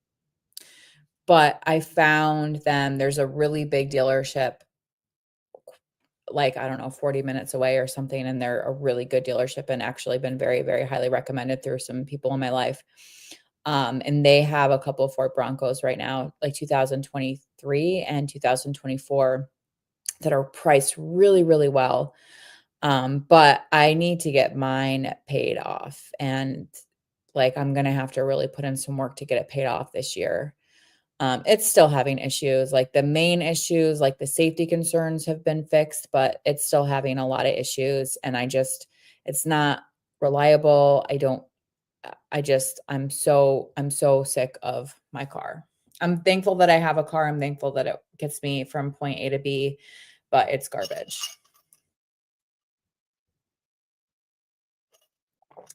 But I found there's a really big dealership, like, I don't know, 40 minutes away or something, and they're a really good dealership and actually been very, very highly recommended through some people in my life. And they have a couple of Ford Broncos right now, like 2023 and 2024, that are priced really, really well. But I need to get mine paid off, and, like, I'm gonna have to really put in some work to get it paid off this year. It's still having issues, like, the main issues, like, the safety concerns have been fixed, but it's still having a lot of issues, and it's not reliable. I'm so sick of my car. I'm thankful that I have a car. I'm thankful that it gets me from point A to B, but it's garbage.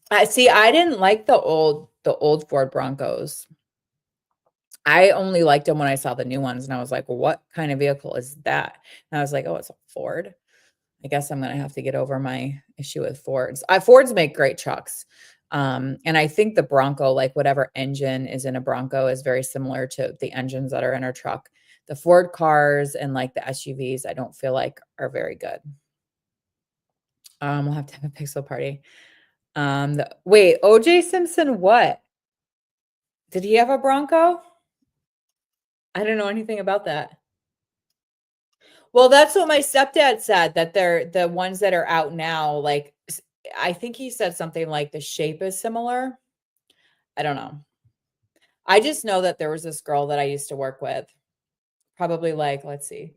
I see, I didn't like the old Ford Broncos. I only liked them when I saw the new ones, and I was like, "Well, what kind of vehicle is that?" And I was like, "Oh, it's a Ford." I guess I'm gonna have to get over my issue with Fords. Fords make great trucks. And I think the Bronco, like whatever engine is in a Bronco is very similar to the engines that are in our truck. The Ford cars and like the SUVs, I don't feel like are very good. We'll have to have a pixel party. Wait, OJ Simpson, what? Did he have a Bronco? I don't know anything about that. Well, that's what my stepdad said, that they're the ones that are out now, like, I think he said something like the shape is similar. I don't know. I just know that there was this girl that I used to work with, probably like, let's see,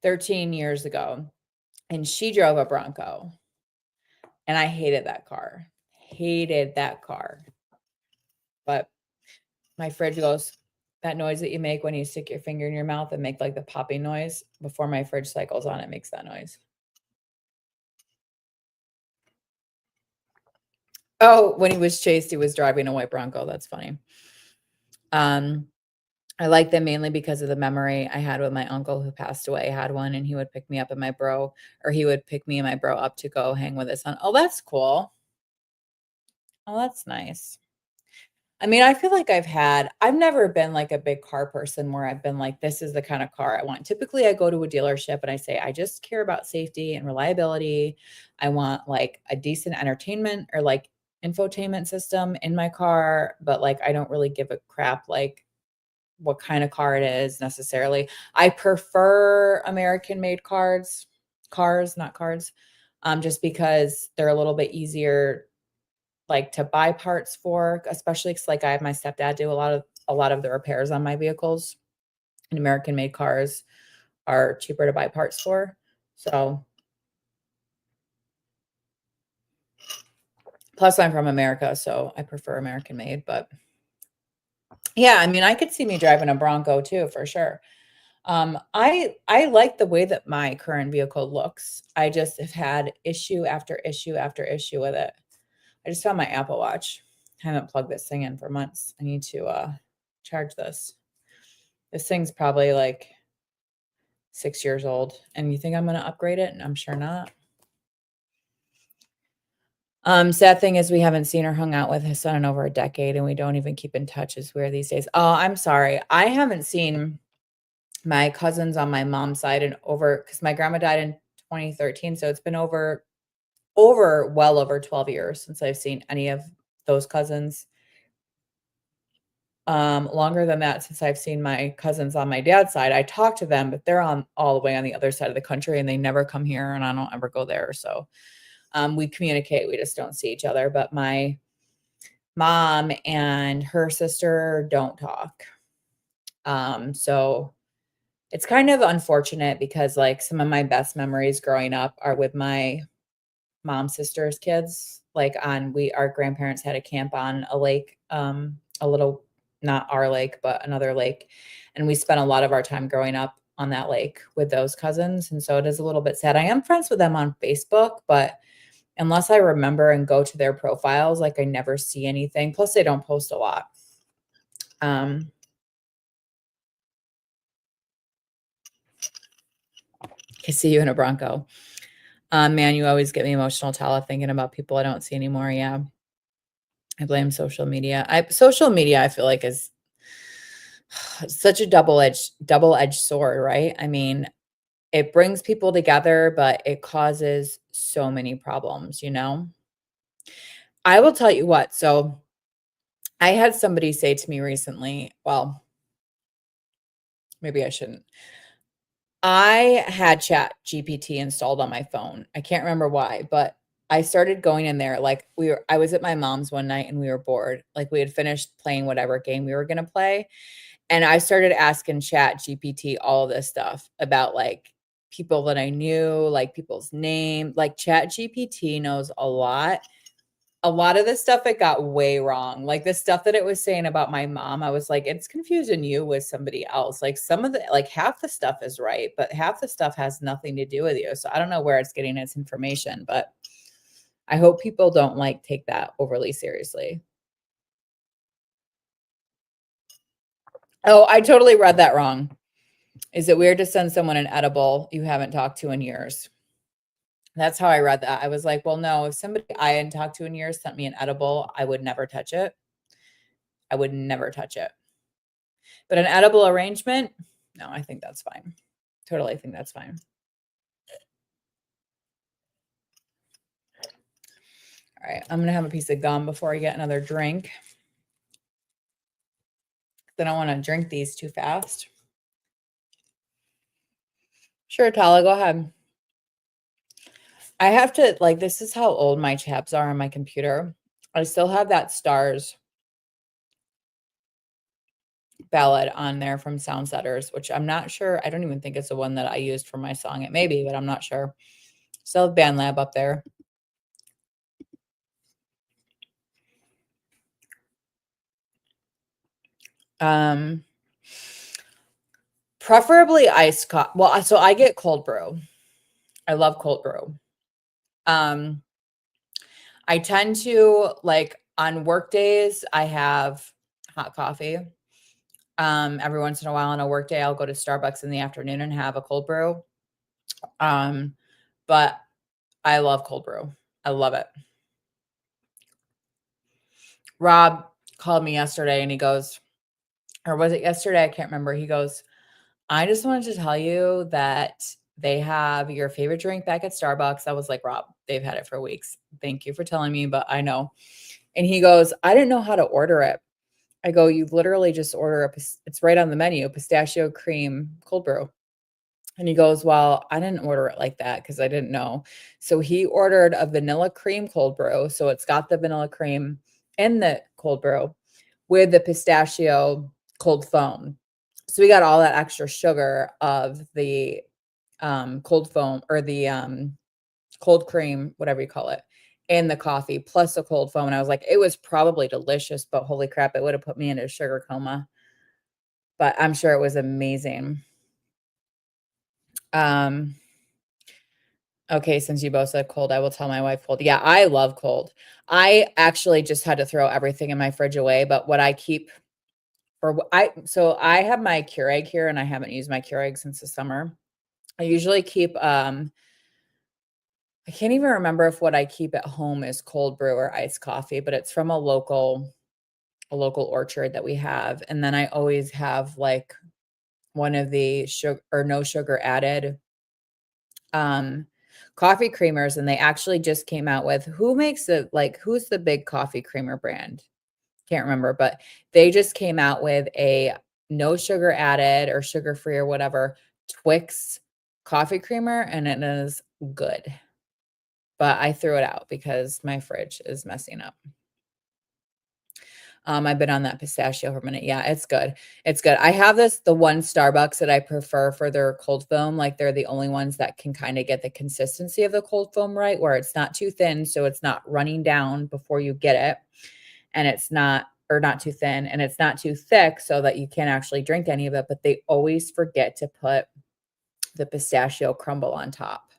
13 years ago, and she drove a Bronco, and I hated that car. Hated that car. But my fridge goes, that noise that you make when you stick your finger in your mouth and make like the popping noise before my fridge cycles on, it makes that noise. Oh, when he was chased, he was driving a white Bronco. That's funny. Um, I like them mainly because of the memory I had with my uncle who passed away, had one, and he would pick me up and my bro, or he would pick me and my bro up to go hang with his son. Oh, that's cool. Oh, that's nice. I mean, I feel like I've never been like a big car person where I've been like, this is the kind of car I want. Typically, I go to a dealership and I say, I just care about safety and reliability. I want like a decent entertainment or like infotainment system in my car, but like I don't really give a crap like what kind of car it is necessarily. I prefer American made cars, not cards, just because they're a little bit easier like to buy parts for, especially because like I have my stepdad do a lot of the repairs on my vehicles. And American made cars are cheaper to buy parts for. So plus I'm from America, so I prefer American made. But yeah, I mean I could see me driving a Bronco too for sure. I like the way that my current vehicle looks. I just have had issue after issue after issue with it. I just found my Apple Watch. I haven't plugged this thing in for months. I need to charge this. This thing's probably like 6 years old. And you think I'm gonna upgrade it? And I'm sure not. Sad thing is we haven't seen or hung out with his son in over a decade, and we don't even keep in touch. It's weird these days. Oh, I'm sorry. I haven't seen my cousins on my mom's side and over because my grandma died in 2013, so it's been well over 12 years since I've seen any of those cousins. Longer than that since I've seen my cousins on my dad's side. I talk to them, but they're on all the way on the other side of the country and they never come here and I don't ever go there. So we communicate, we just don't see each other. But my mom and her sister don't talk. So it's kind of unfortunate because like some of my best memories growing up are with my mom's sister's kids. Like our grandparents had a camp on a lake, a little, not our lake, but another lake. And we spent a lot of our time growing up on that lake with those cousins. And so it is a little bit sad. I am friends with them on Facebook, but unless I remember and go to their profiles, like I never see anything. Plus they don't post a lot. I see you in a Bronco. Man, you always get me emotional, Tala, thinking about people I don't see anymore. Yeah. I blame social media. Social media, I feel like is such a double-edged sword, right? I mean, it brings people together, but it causes so many problems, you know? I will tell you what, so I had somebody say to me recently, well, maybe I shouldn't. I had Chat GPT installed on my phone. I can't remember why, but I started going in there like I was at my mom's one night and we were bored. Like we had finished playing whatever game we were going to play, and I started asking Chat GPT all this stuff about like people that I knew, like people's name. Like Chat GPT knows a lot of the stuff it got way wrong. Like the stuff that it was saying about my mom, I was like, it's confusing you with somebody else. Like some of the, like half the stuff is right, but half the stuff has nothing to do with you. So I don't know where it's getting its information, but I hope people don't like take that overly seriously. Oh, I totally read that wrong. Is it weird to send someone an edible you haven't talked to in years? That's how I read that. I was like, well, no, if somebody I hadn't talked to in years sent me an edible, I would never touch it. I would never touch it. But an edible arrangement, no, I think that's fine. Totally think that's fine. All right, I'm gonna have a piece of gum before I get another drink. I don't want to drink these too fast. Sure, Tala, go ahead. I have to like this is how old my tabs are on my computer. I still have that stars ballad on there from Soundsetters, which I'm not sure. I don't even think it's the one that I used for my song. It may be, but I'm not sure. Still have BandLab up there. Um, Preferably iced coffee. Well, so I get cold brew. I love cold brew. Um, I tend to like on work days, I have hot coffee. Every once in a while on a work day, I'll go to Starbucks in the afternoon and have a cold brew. Um, but I love cold brew. I love it. Rob called me yesterday and he goes, or was it yesterday? I can't remember. He goes, I just wanted to tell you that they have your favorite drink back at Starbucks. I was like, Rob, they've had it for weeks. Thank you for telling me, but I know. And he goes, I didn't know how to order it. I go, you literally just order it's right on the menu, pistachio cream cold brew. And he goes, well, I didn't order it like that because I didn't know. So he ordered a vanilla cream cold brew. So it's got the vanilla cream in the cold brew with the pistachio cold foam. So we got all that extra sugar of the cold foam or the cold cream, whatever you call it, and the coffee plus the cold foam. And I was like, it was probably delicious, but holy crap, it would have put me into a sugar coma. But I'm sure it was amazing. Um, okay, since you both said cold, I will tell my wife cold. Yeah, I love cold. I actually just had to throw everything in my fridge away, but what I keep so I have my Keurig here and I haven't used my Keurig since the summer. I usually keep I can't even remember if what I keep at home is cold brew or iced coffee, but it's from a local orchard that we have. And then I always have like one of the sugar or no sugar added um coffee creamers, and they actually just came out with who makes it like who's the big coffee creamer brand? Can't remember, but they just came out with a no sugar added or sugar free or whatever Twix coffee creamer, and it is good. But I threw it out because my fridge is messing up. I've been on that pistachio for a minute. Yeah, it's good. It's good. I have the one Starbucks that I prefer for their cold foam. Like they're the only ones that can kind of get the consistency of the cold foam right, where it's not too thin, so it's not running down before you get it, and it's not or not too thin, and it's not too thick so that you can't actually drink any of it. But they always forget to put the pistachio crumble on top.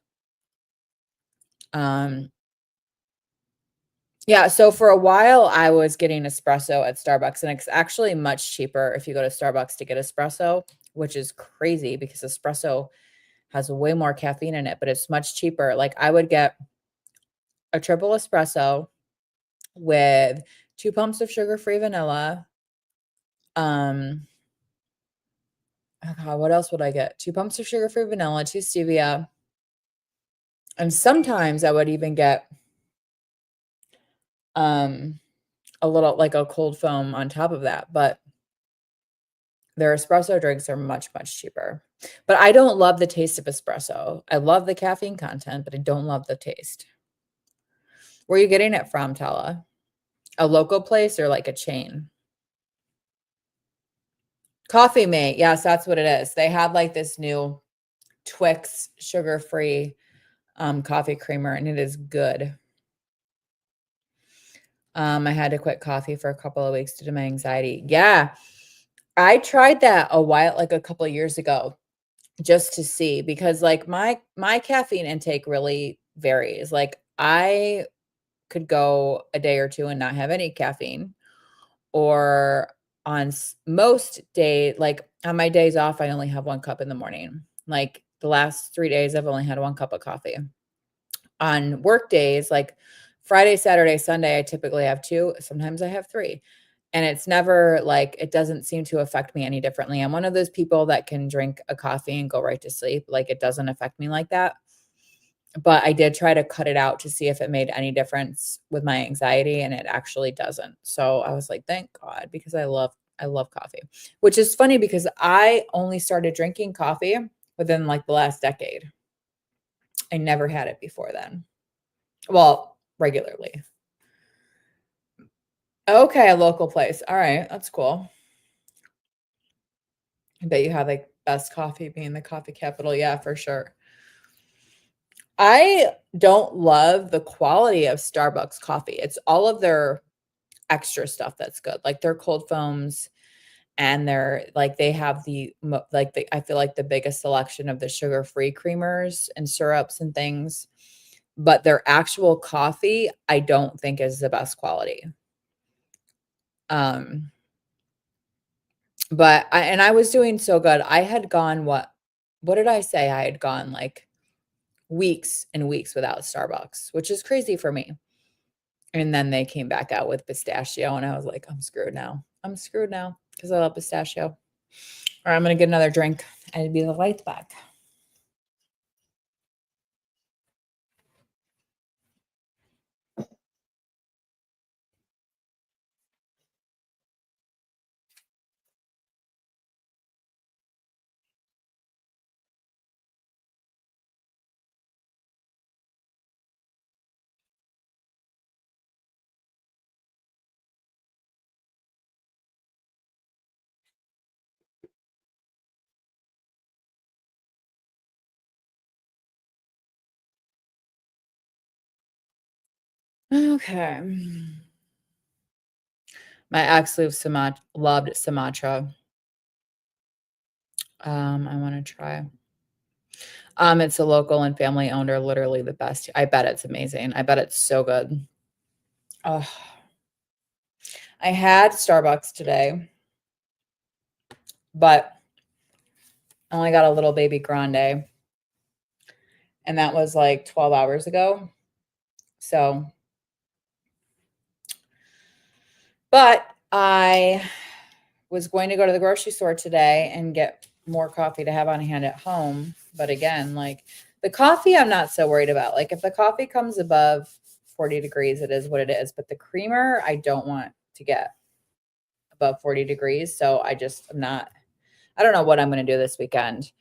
Um, Yeah, so for a while, I was getting espresso at Starbucks, and it's actually much cheaper if you go to Starbucks to get espresso, which is crazy because espresso has way more caffeine in it, but it's much cheaper. Like I would get a triple espresso with 2 pumps of sugar-free vanilla. Um, oh God, what else would I get? 2 pumps of sugar-free vanilla, 2 stevia, and sometimes I would even get um a little like a cold foam on top of that, but Their espresso drinks are much, much cheaper. But I don't love the taste of espresso. I love the caffeine content, but I don't love the taste. Where are you getting it from, Tala? A local place or like a chain? Coffee Mate. Yes, that's what it is. They had like this new Twix sugar-free coffee creamer, and it is good. I had to quit coffee for a couple of weeks due to my anxiety. Yeah. I tried that like a couple of years ago just to see because like my caffeine intake really varies. Like I could go a day or two and not have any caffeine, or on most days, like on my days off, I only have 1 cup in the morning. Like the last 3 days, I've only had 1 cup of coffee. On work days, like Friday, Saturday, Sunday, I typically have 2, sometimes I have 3. And it's never like it doesn't seem to affect me any differently. I'm one of those people that can drink a coffee and go right to sleep. Like it doesn't affect me like that. But I did try to cut it out to see if it made any difference with my anxiety, and it actually doesn't. So I was like, thank God, because I love coffee. Which is funny because I only started drinking coffee within like the last decade. I never had it before then. Well, regularly. Okay, a local place. All right, that's cool. I bet you have like best coffee being the coffee capital. Yeah, for sure. I don't love the quality of Starbucks coffee. It's all of their extra stuff that's good, like their cold foams, and they're like they have I feel like the biggest selection of the sugar-free creamers and syrups and things, but their actual coffee, I don't think is the best quality. Um, but I was doing so good. I had gone what did I say? I had gone like weeks and weeks without Starbucks, which is crazy for me. And then they came back out with pistachio, and I was like, I'm screwed now. I'm screwed now because I love pistachio. All right, I'm gonna get another drink and be the light back. Okay. My ex loved Sumatra. I want to try. It's a local and family owned, are literally the best. I bet it's amazing. I bet it's so good. Oh, I had Starbucks today, but I only got a little baby grande, and that was like 12 hours ago. So, but I was going to go to the grocery store today and get more coffee to have on hand at home. But again, like the coffee, I'm not so worried about. Like if the coffee comes above 40 degrees, it is what it is. But the creamer, I don't want to get above 40 degrees. So I don't know what I'm going to do this weekend.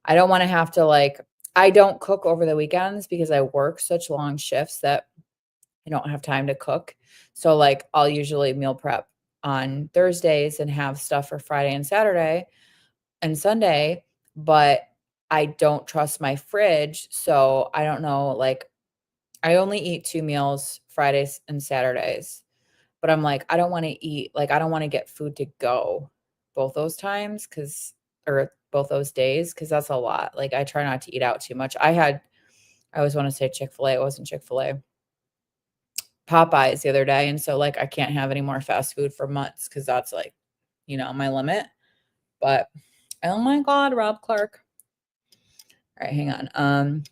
I don't want to have to I don't cook over the weekends because I work such long shifts that I don't have time to cook. So like I'll usually meal prep on Thursdays and have stuff for Friday and Saturday and Sunday, but I don't trust my fridge. So I don't know, like I only eat 2 meals Fridays and Saturdays. But I'm like, I don't want to eat, like I don't want to get food to go both those times or both those days cuz that's a lot. Like I try not to eat out too much. I always want to say Chick-fil-A. It wasn't Chick-fil-A. Popeyes the other day, and so, like, I can't have any more fast food for months because that's, like, my limit, but oh my god, Rob Clark. Alright, hang on,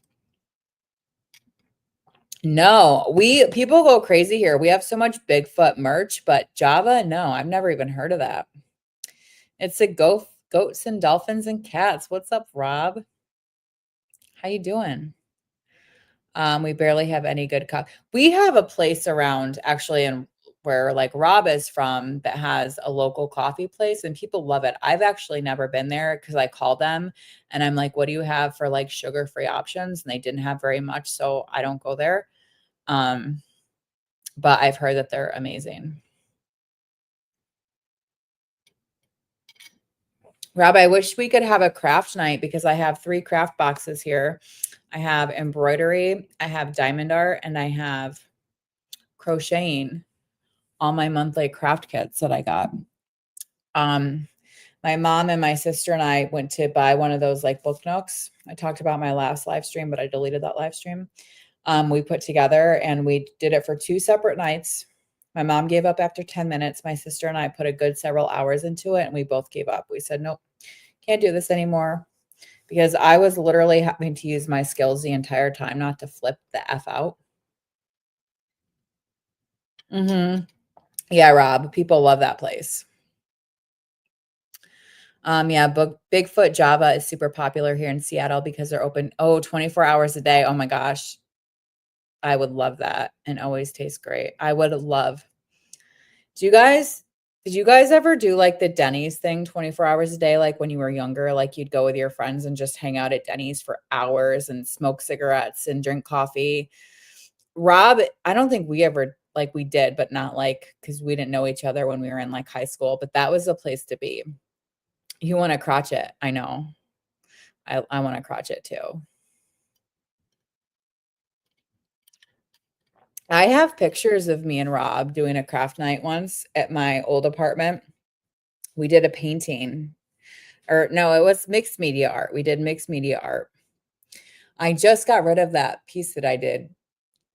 no, people go crazy here. We have so much Bigfoot merch, but Java, no, I've never even heard of that. It's a goats and dolphins and cats. What's up, Rob? How you doing? We barely have any good We have a place around actually in where like Rob is from that has a local coffee place and people love it. I've actually never been there because I called them and I'm like, what do you have for like sugar-free options? And they didn't have very much, so I don't go there. But I've heard that they're amazing. Rob, I wish we could have a craft night because I have 3 craft boxes here. I have embroidery, I have diamond art, and I have crocheting, all my monthly craft kits that I got. My mom and my sister and I went to buy one of those like book nooks. I talked about my last live stream, but I deleted that live stream. We put together and we did it for 2 separate nights. My mom gave up after 10 minutes. My sister and I put a good several hours into it and we both gave up. We said, nope, can't do this anymore because I was literally having to use my skills the entire time not to flip the F out. Yeah, Rob, people love that place. Yeah, Bigfoot Java is super popular here in Seattle because they're open 24 hours a day. Oh my gosh. I would love that and always tastes great. I would love. Did you guys ever do like the Denny's thing 24 hours a day like when you were younger, like you'd go with your friends and just hang out at Denny's for hours and smoke cigarettes and drink coffee? Rob, I don't think we ever like we did, but not like cuz we didn't know each other when we were in like high school, but that was a place to be. You want to crotch it. I know. I want to crotch it too. I have pictures of me and Rob doing a craft night once at my old apartment. We did a painting, or no, it was mixed media art. We did mixed media art. I just got rid of that piece that I did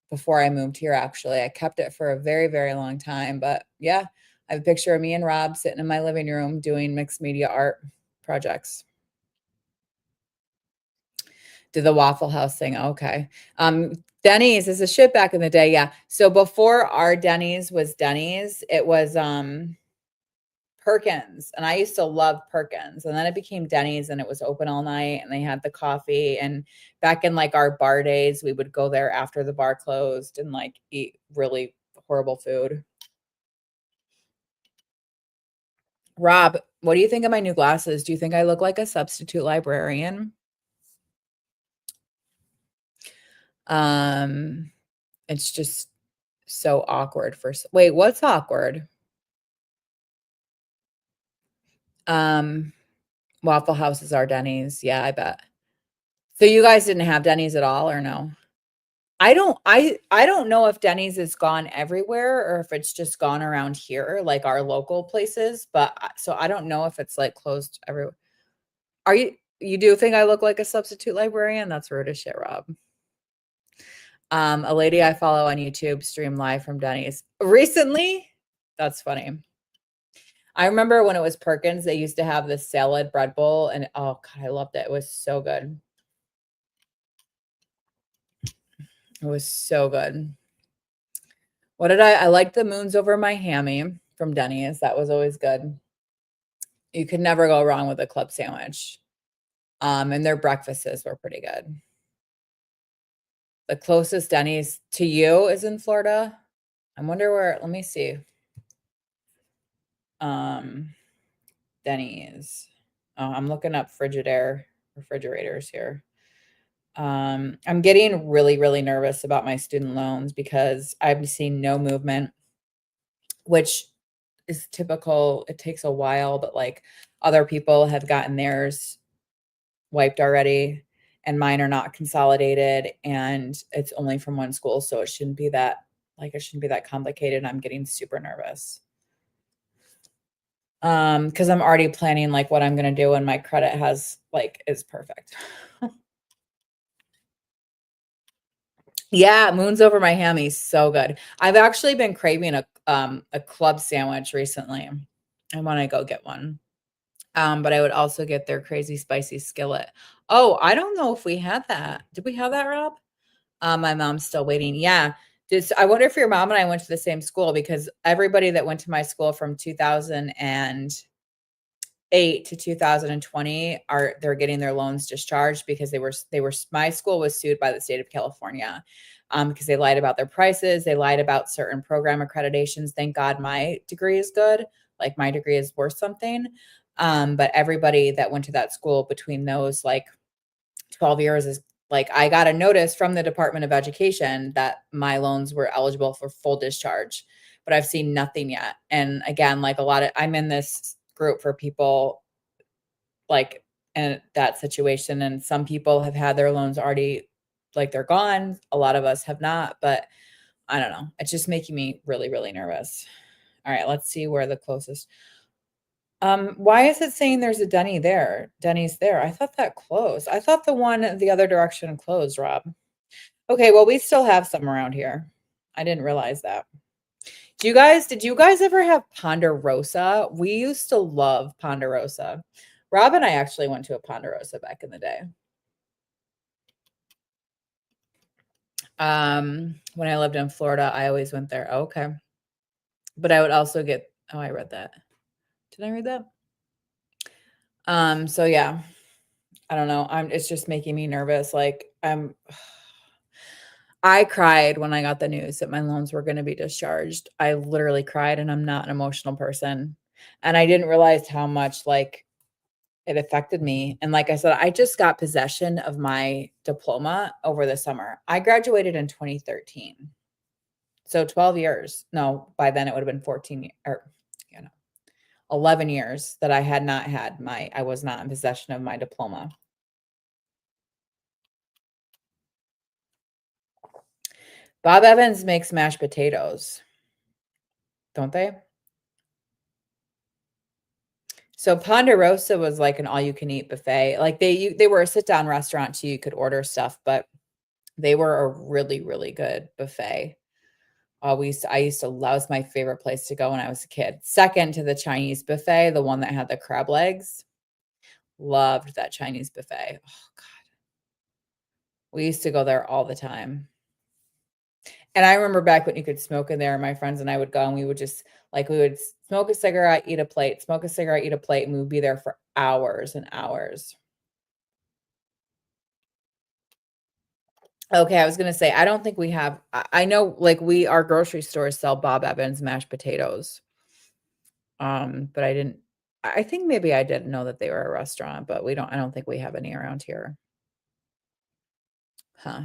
before I moved here, actually. I kept it for a very, very long time. But yeah, I have a picture of me and Rob sitting in my living room doing mixed media art projects. Did the Waffle House thing. Okay. Denny's is a shit back in the day. Yeah. So before our Denny's was Denny's, it was Perkins. And I used to love Perkins. And then it became Denny's and it was open all night and they had the coffee. And back in like our bar days, we would go there after the bar closed and like eat really horrible food. Rob, what do you think of my new glasses? Do you think I look like a substitute librarian? Um, it's just so awkward for wait, what's awkward? Um, Waffle House is our Denny's. Yeah, I bet. So you guys didn't have Denny's at all or no? I don't know if Denny's is gone everywhere or if it's just gone around here, like our local places, but so I don't know if it's like closed everywhere. Are you do think I look like a substitute librarian? That's rude as shit, Rob. A lady I follow on YouTube streamed live from Denny's recently. That's funny. I remember when it was Perkins, they used to have this salad bread bowl, and oh god, I loved it. It was so good. It was so good. What did I liked the moons over my hammy from Denny's. That was always good. You could never go wrong with a club sandwich. And their breakfasts were pretty good. The closest Denny's to you is in Florida. I wonder where, let me see. Denny's. Oh, I'm looking up Frigidaire refrigerators here. I'm getting really, really nervous about my student loans because I've seen no movement, which is typical. It takes a while, but like other people have gotten theirs wiped already and mine are not consolidated and it's only from one school. So it shouldn't be that complicated. I'm getting super nervous. Because I'm already planning like what I'm gonna do when my credit has like is perfect. Yeah, moons over my hammy, so good. I've actually been craving a club sandwich recently. I want to go get one. But I would also get their crazy spicy skillet. Oh, I don't know if we had that. Did we have that, Rob? My mom's still waiting. Yeah. I wonder if your mom and I went to the same school because everybody that went to my school from 2008 to 2020 they're getting their loans discharged because my school was sued by the state of California because they lied about their prices. They lied about certain program accreditations. Thank God my degree is good. Like my degree is worth something. But everybody that went to that school between those like 12 years is like, I got a notice from the Department of Education that my loans were eligible for full discharge, but I've seen nothing yet. And again, like I'm in this group for people like in that situation. And some people have had their loans already, like they're gone. A lot of us have not, but I don't know. It's just making me really, really nervous. All right, let's see where the closest. Why is it saying there's a Denny there? Denny's there. I thought that closed. I thought the one the other direction closed, Rob. Okay, well, we still have some around here. I didn't realize that. Did you guys ever have Ponderosa? We used to love Ponderosa. Rob and I actually went to a Ponderosa back in the day. When I lived in Florida, I always went there. Okay. But I would also get, oh, I read that. Did I read that? So yeah, I don't know. It's just making me nervous. Like I cried when I got the news that my loans were going to be discharged. I literally cried, and I'm not an emotional person. And I didn't realize how much like it affected me. And like I said, I just got possession of my diploma over the summer. I graduated in 2013. So 12 years. No, by then it would have been 14 or 11 years that I was not in possession of my diploma. Bob Evans makes mashed potatoes, don't they? So Ponderosa was like an all-you-can-eat buffet. Like they were a sit-down restaurant too. You could order stuff, but they were a really, really good buffet. That was my favorite place to go when I was a kid. Second to the Chinese buffet, the one that had the crab legs. Loved that Chinese buffet. Oh God. We used to go there all the time. And I remember back when you could smoke in there, my friends and I would go and we would just we would smoke a cigarette, eat a plate, smoke a cigarette, eat a plate, and we would be there for hours and hours. Okay, I was gonna say, I don't think we have I know like our grocery stores sell Bob Evans mashed potatoes. But I think maybe I didn't know that they were a restaurant, but I don't think we have any around here. Huh.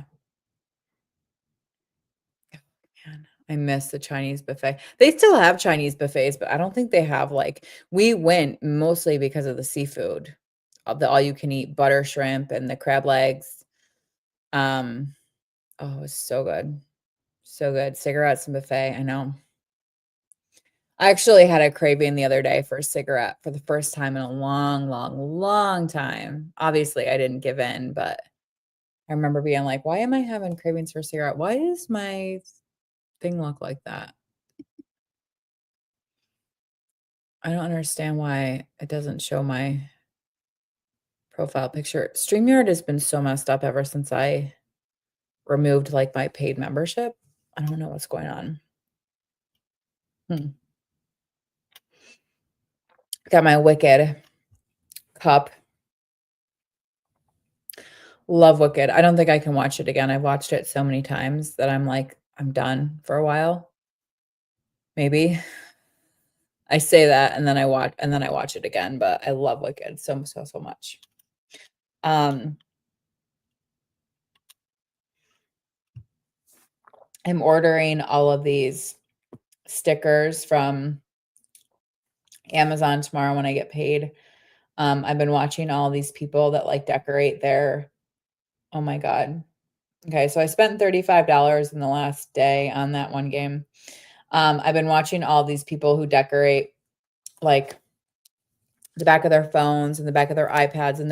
Man, I miss the Chinese buffet. They still have Chinese buffets, but I don't think they have we went mostly because of the seafood, of the all you can eat butter shrimp and the crab legs. Um, oh, it was so good. So good. Cigarettes and buffet. I know. I actually had a craving the other day for a cigarette for the first time in a long, long, long time. Obviously, I didn't give in, but I remember being like, why am I having cravings for a cigarette? Why does my thing look like that? I don't understand why it doesn't show my profile picture. StreamYard has been so messed up ever since I removed my paid membership. I don't know what's going on. Got my Wicked cup. Love Wicked. I don't think I can watch it again. I've watched it so many times that I'm like, I'm done for a while. Maybe. I say that and then I watch it again, but I love Wicked so, so, so much. I'm ordering all of these stickers from Amazon tomorrow when I get paid. I've been watching all these people that decorate their, oh my God. Okay, so I spent $35 in the last day on that one game. I've been watching all these people who decorate the back of their phones and the back of their iPads and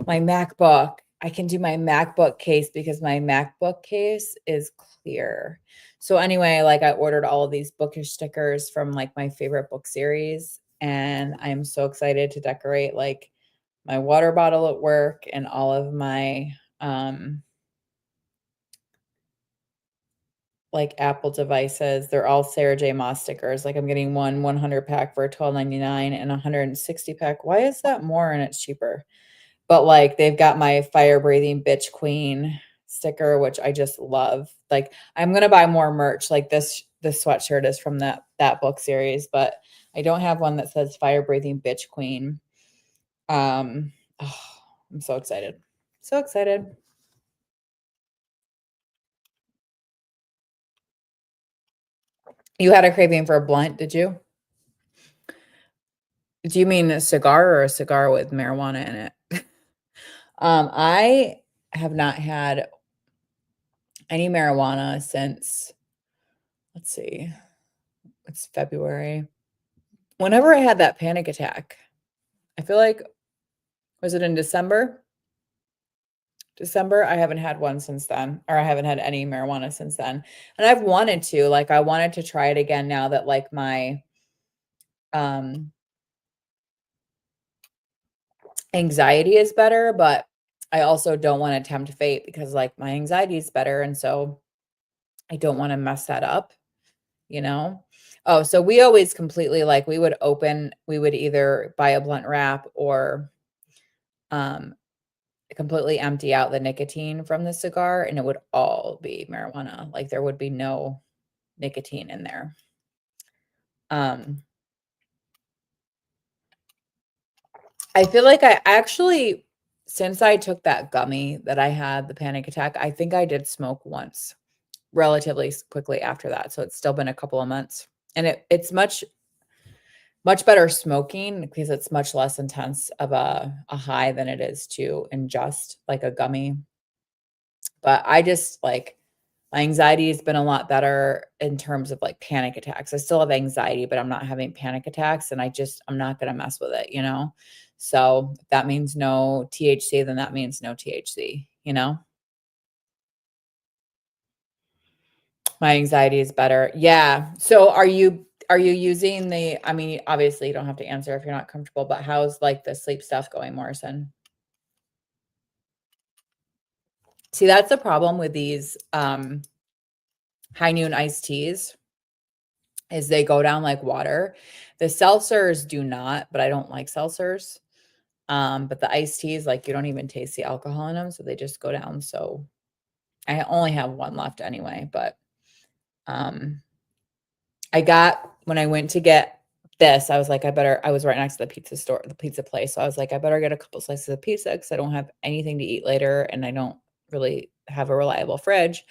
my MacBook. I can do my MacBook case because my MacBook case is clear. So anyway, I ordered all of these bookish stickers from my favorite book series, and I'm so excited to decorate my water bottle at work and all of my like Apple devices. They're all Sarah J. Maas stickers. Like I'm getting one 100 pack for $12.99 and 160 pack. Why is that more and it's cheaper? But like they've got my fire breathing bitch queen sticker, which I just love. Like I'm gonna buy more merch. Like this sweatshirt is from that book series, but I don't have one that says fire breathing bitch queen. Oh, I'm so excited. So excited. You had a craving for a blunt, did you? Do you mean a cigar or a cigar with marijuana in it? I have not had any marijuana since, let's see, it's February. Whenever I had that panic attack, I feel like, was it in December? December, I haven't had one since then, or I haven't had any marijuana since then. And I've wanted to, like, I wanted to try it again now that like my um anxiety is better, but I also don't want to tempt fate because like my anxiety is better. And so I don't want to mess that up, you know? Oh, so we always completely like we would either buy a blunt wrap or um completely empty out the nicotine from the cigar and it would all be marijuana. Like there would be no nicotine in there. Um I feel like I actually since I took that gummy that I had the panic attack, I think I did smoke once relatively quickly after that. So it's still been a couple of months. And it's much better smoking because it's much less intense of a high than it is to ingest like a gummy. But I just like my anxiety has been a lot better in terms of like panic attacks. I still have anxiety, but I'm not having panic attacks and I'm not going to mess with it, you know? So if that means no THC, then that means no THC, you know? My anxiety is better. Yeah. So are you using I mean, obviously you don't have to answer if you're not comfortable, but how's like the sleep stuff going, Morrison? See, that's the problem with these high noon iced teas is they go down like water. The seltzers do not, but I don't like seltzers. But the iced teas, like you don't even taste the alcohol in them, so they just go down. So I only have one left anyway, but um I got when I went to get this, I was like, I was right next to the pizza store, the pizza place. So I was like, I better get a couple slices of pizza because I don't have anything to eat later and I don't really have a reliable fridge.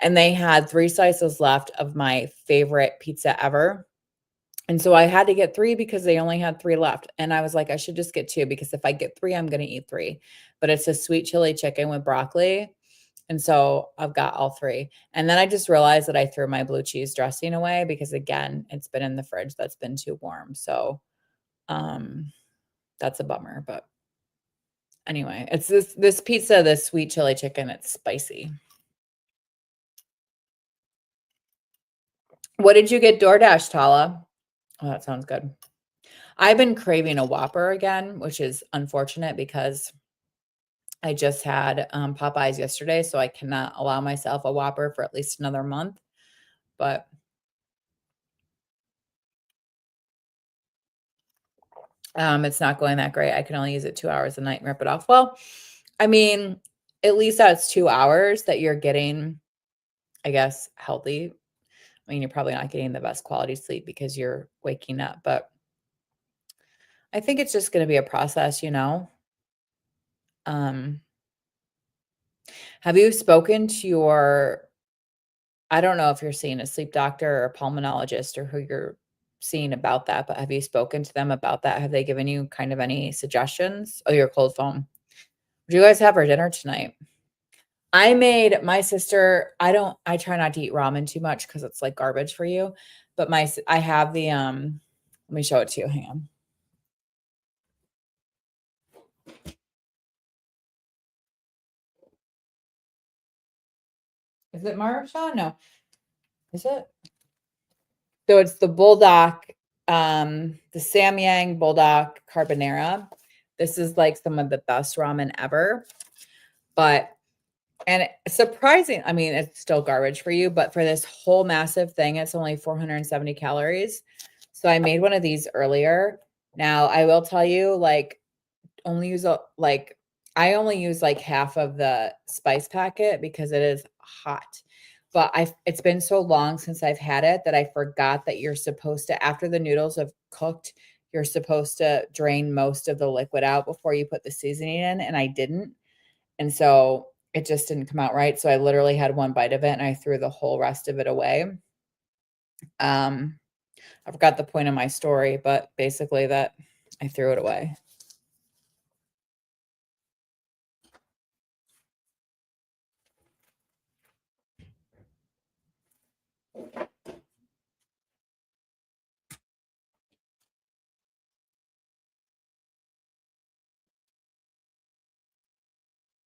And they had 3 slices left of my favorite pizza ever. And so I had to get 3 because they only had 3 left. And I was like, I should just get 2 because if I get 3, I'm gonna eat 3. But it's a sweet chili chicken with broccoli. And so I've got all 3. And then I just realized that I threw my blue cheese dressing away because again, it's been in the fridge that's been too warm. So um that's a bummer. But anyway, it's this pizza, this sweet chili chicken, it's spicy. What did you get DoorDash, Tala? Oh, that sounds good. I've been craving a Whopper again, which is unfortunate because I just had Popeyes yesterday, so I cannot allow myself a Whopper for at least another month. But it's not going that great. I can only use it 2 hours a night and rip it off. Well, I mean, at least that's 2 hours that you're getting, I guess, healthy. I mean, you're probably not getting the best quality sleep because you're waking up, but I think it's just going to be a process, you know. Um, have you spoken to your I don't know if you're seeing a sleep doctor or a pulmonologist or who you're seeing about that, but have you spoken to them about that? Have they given you kind of any suggestions? Oh, your cold phone. What do you guys have for dinner tonight? I made my sister, I try not to eat ramen too much because it's like garbage for you. But I have let me show it to you. Hang on. Is it Maruchan? No. Is it? So it's the Bulldog, the Samyang Bulldog Carbonara. This is like some of the best ramen ever. But And surprising, I mean, it's still garbage for you, but for this whole massive thing, it's only 470 calories. So I made one of these earlier. Now, I will tell you, like, only use a like I only use like half of the spice packet because it is hot. But it's been so long since I've had it that I forgot that you're supposed to, after the noodles have cooked, you're supposed to drain most of the liquid out before you put the seasoning in, and I didn't. And so it just didn't come out right. So I literally had one bite of it and I threw the whole rest of it away. Um, I forgot the point of my story, but basically that I threw it away.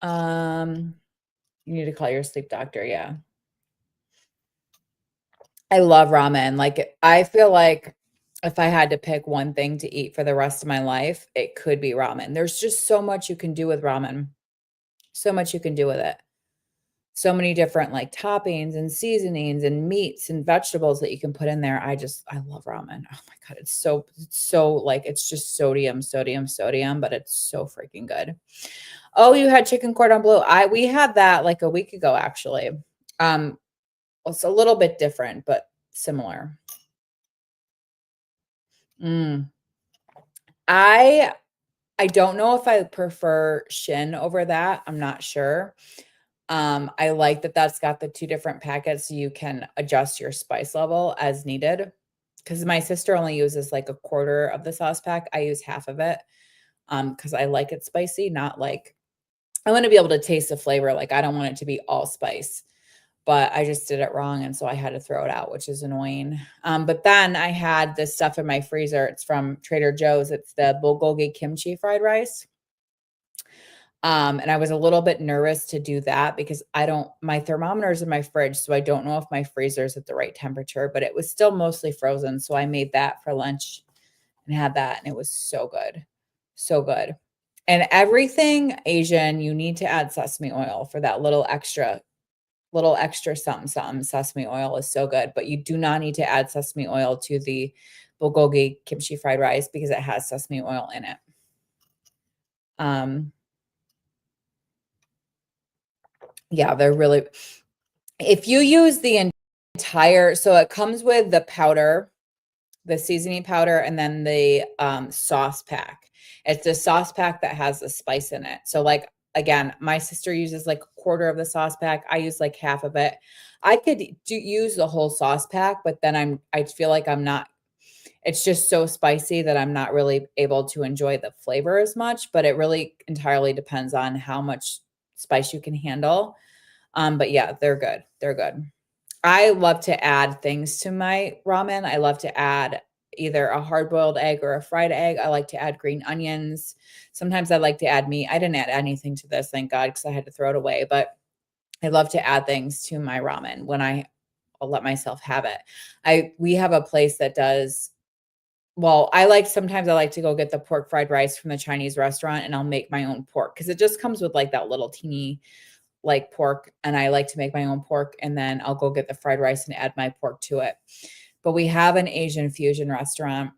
Um, you need to call your sleep doctor. Yeah. I love ramen. Like, I feel like if I had to pick one thing to eat for the rest of my life, it could be ramen. There's just so much you can do with ramen. So much you can do with it. So many different like toppings and seasonings and meats and vegetables that you can put in there. I love ramen. Oh my God. It's so like it's just sodium, sodium, sodium, but it's so freaking good. Oh, you had chicken cordon bleu. We had that like a week ago, actually. Um, it's a little bit different, but similar. Mm. I I don't know if I prefer Shin over that. I'm not sure. I like that that's got the 2 different packets so you can adjust your spice level as needed. Because my sister only uses like a quarter of the sauce pack. I use half of it, because I like it spicy, not like I wanna be able to taste the flavor, like, I don't want it to be all spice, but I just did it wrong, and so I had to throw it out, which is annoying. But then I had this stuff in my freezer. It's from Trader Joe's. It's the bulgogi kimchi fried rice. And I was a little bit nervous to do that because I don't my thermometer's in my fridge, so I don't know if my freezer's at the right temperature, but it was still mostly frozen, so I made that for lunch and had that, and it was so good. So good. And everything Asian, you need to add sesame oil for that little extra something something. Sesame oil is so good, but you do not need to add sesame oil to the bulgogi kimchi fried rice because it has sesame oil in it. Um, yeah, they're really if you use the entire so it comes with the powder, the seasoning powder, and then the, sauce pack. It's the sauce pack that has the spice in it. So, like, again, my sister uses, like, a quarter of the sauce pack. I use, like, half of it. I could use the whole sauce pack, but then I feel like I'm not it's just so spicy that I'm not really able to enjoy the flavor as much, but it really entirely depends on how much spice you can handle. But yeah, they're good. They're good. I love to add things to my ramen. I love to add either a hard-boiled egg or a fried egg. I like to add green onions. Sometimes I like to add meat. I didn't add anything to this, thank God, because I had to throw it away, but I love to add things to my ramen when I'll let myself have it. I we have a place that does well, I like to go get the pork fried rice from the Chinese restaurant, and I'll make my own pork because it just comes with, like, that little teeny like pork, and I like to make my own pork, and then I'll go get the fried rice and add my pork to it. But we have an Asian fusion restaurant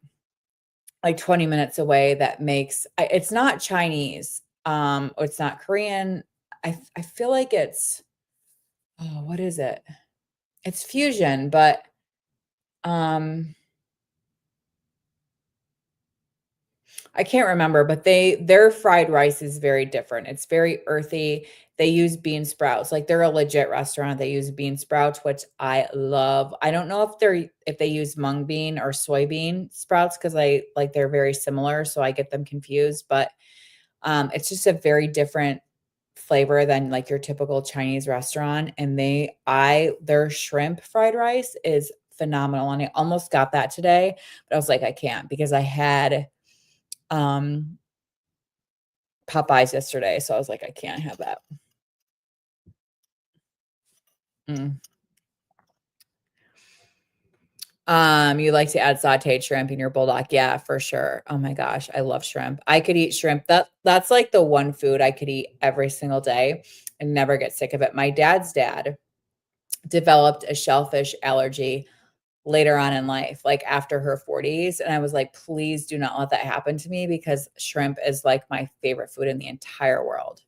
like 20 minutes away that makes it's not Chinese, or it's not Korean. I feel like it's oh, what is it? It's fusion, but um I can't remember, but their fried rice is very different. It's very earthy. They use bean sprouts. Like they're a legit restaurant. They use bean sprouts, which I love. I don't know if they use mung bean or soybean sprouts because I like they're very similar, so I get them confused. But it's just a very different flavor than like your typical Chinese restaurant. And their shrimp fried rice is phenomenal. And I almost got that today, but I was like, I can't because I had um, Popeyes yesterday, so I was like, "I can't have that." Mm. You like to add sauteed shrimp in your bulldog. Yeah, for sure. Oh my gosh, I love shrimp. I could eat shrimp. That's like the one food I could eat every single day and never get sick of it. My dad's dad developed a shellfish allergy later on in life, like after her 40s. And I was like, please do not let that happen to me because shrimp is like my favorite food in the entire world.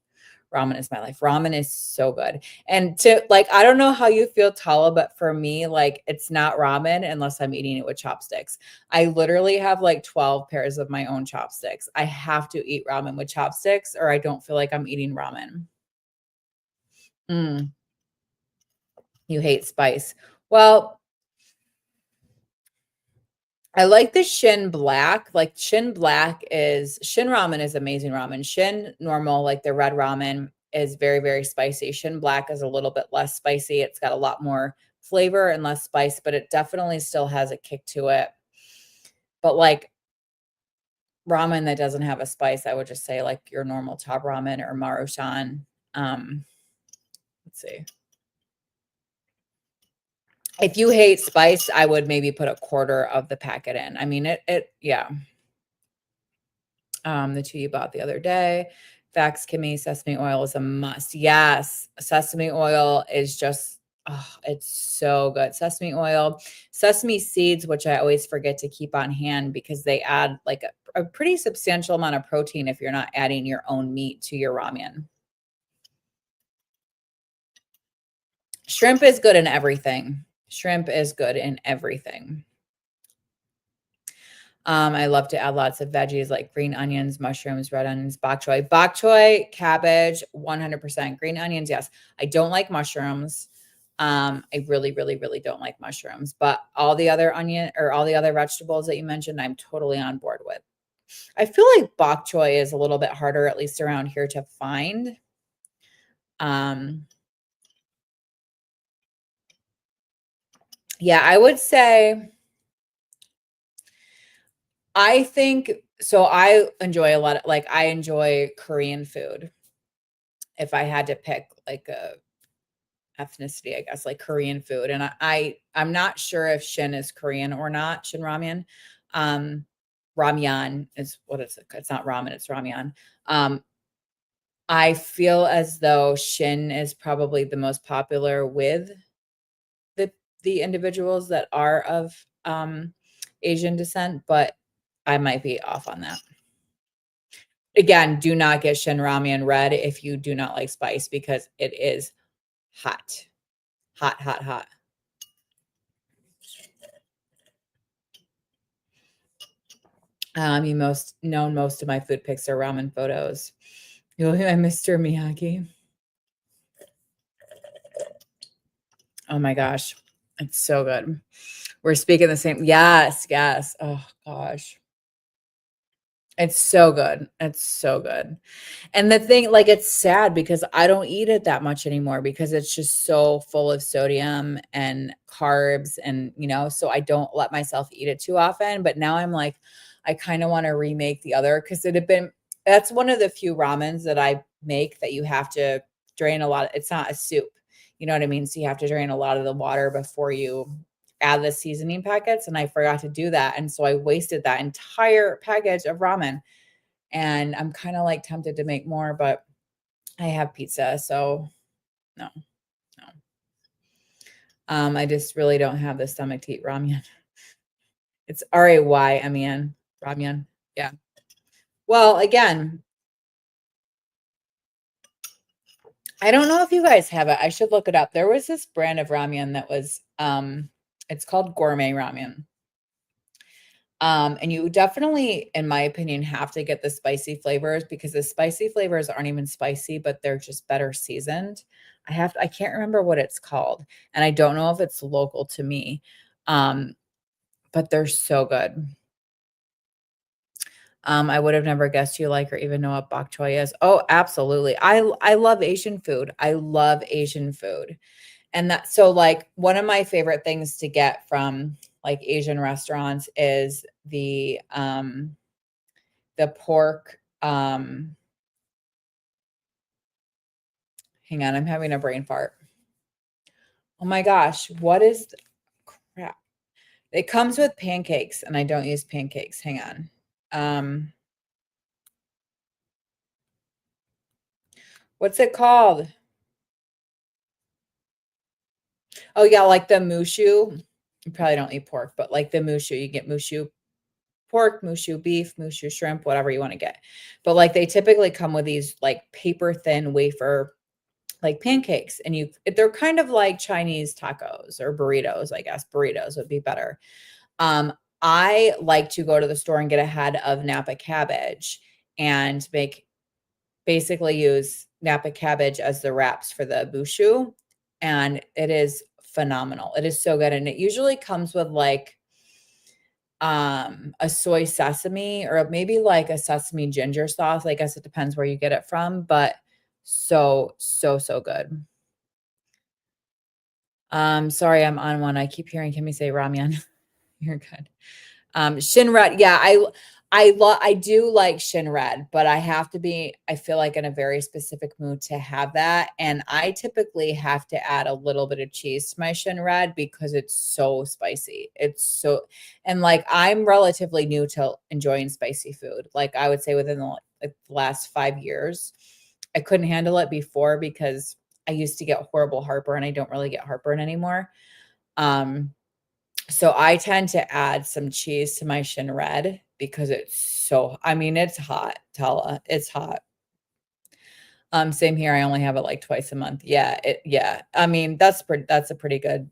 Ramen is my life. Ramen is so good. And to like, I don't know how you feel, Tala, but for me, like it's not ramen unless I'm eating it with chopsticks. I literally have like 12 pairs of my own chopsticks. I have to eat ramen with chopsticks or I don't feel like I'm eating ramen. Mm, you hate spice. Well, I like the Shin Black. Like Shin Black is Shin ramen is amazing ramen. Shin normal, like the red ramen, is very, very spicy. Shin Black is a little bit less spicy. It's got a lot more flavor and less spice, but it definitely still has a kick to it. But like ramen that doesn't have a spice, I would just say like your normal top ramen or Maruchan. Um, let's see. If you hate spice, I would maybe put a quarter of the packet in. I mean, yeah. The two you bought the other day. Facts, Kimmy, sesame oil is a must. Yes, sesame oil is just, oh, it's so good. Sesame oil, sesame seeds, which I always forget to keep on hand because they add like a pretty substantial amount of protein if you're not adding your own meat to your ramen. Shrimp is good in everything. Shrimp is good in everything. I love to add lots of veggies like green onions, mushrooms, red onions, bok choy, cabbage, 100%. Green onions, yes. I don't like mushrooms. I really, really, really don't like mushrooms, but all the other onion or all the other vegetables that you mentioned, I'm totally on board with. I feel like bok choy is a little bit harder, at least around here, to find. Um, yeah, I would say I think so. I enjoy a lot of like I enjoy Korean food. If I had to pick like a ethnicity, I guess, like Korean food. And I'm not sure if Shin is Korean or not, Shin Ramyun. Ramyun is what it's not ramen, it's ramyun. Um, I feel as though Shin is probably the most popular with the the individuals that are of Asian descent, but I might be off on that. Again, do not get Shin Ramyun red if you do not like spice because it is hot. Hot, hot, hot. You most of my food pics are ramen photos. You'll hear Mr. Miyagi. Oh my gosh, it's so good. We're speaking the same. Yes, yes. Oh gosh, it's so good. It's so good. And the thing, like, it's sad because I don't eat it that much anymore because it's just so full of sodium and carbs, and so I don't let myself eat it too often. But now I'm like, I kind of want to remake the other because it had been. That's one of the few ramens that I make that you have to drain a lot. It's not a soup, you know what I mean? So you have to drain a lot of the water before you add the seasoning packets, and I forgot to do that, and so I wasted that entire package of ramen. And I'm kind of like tempted to make more, but I have pizza, so no, no. I just really don't have the stomach to eat ramyun. It's Raymen, ramyun. Yeah. Well, again, I don't know if you guys have it. I should look it up. There was this brand of ramyun that was it's called gourmet ramyun. And you definitely, in my opinion, have to get the spicy flavors because the spicy flavors aren't even spicy, but they're just better seasoned. I can't remember what it's called, and I don't know if it's local to me. Um, but they're so good. I would have never guessed you like or even know what bok choy is. Oh, absolutely. I love Asian food. I love Asian food. And that so like one of my favorite things to get from like Asian restaurants is the pork, hang on, I'm having a brain fart. Oh my gosh, what is crap? It comes with pancakes, and I don't use pancakes. Hang on. What's it called? Oh, yeah, like the mushu. You probably don't eat pork, but like the mushu, you get mushu pork, mushu beef, mushu shrimp, whatever you wanna get. But, like, they typically come with these, like, paper thin wafer, like, pancakes, and they're kind of like Chinese tacos or burritos, I guess. Burritos would be better. Um, I like to go to the store and get a head of Napa cabbage and basically use Napa cabbage as the wraps for the bushu, and it is phenomenal. It is so good, and it usually comes with, like, a soy sesame or maybe, like, a sesame ginger sauce. I guess it depends where you get it from, but so, so, so good. Sorry, I'm on one. I keep hearing Kimmy say ramyeon. You're good. Shin Red, yeah, I do like Shin Red, but I feel like in a very specific mood to have that, and I typically have to add a little bit of cheese to my Shin Red because it's so spicy. And, like, I'm relatively new to enjoying spicy food. Like, I would say within the last 5 years. I couldn't handle it before because I used to get horrible heartburn. I don't really get heartburn anymore. Um so I tend to add some cheese to my Shin Red because I mean, it's hot, Tala. It's hot. Same here. I only have it like twice a month. Yeah. I mean, that's a pretty good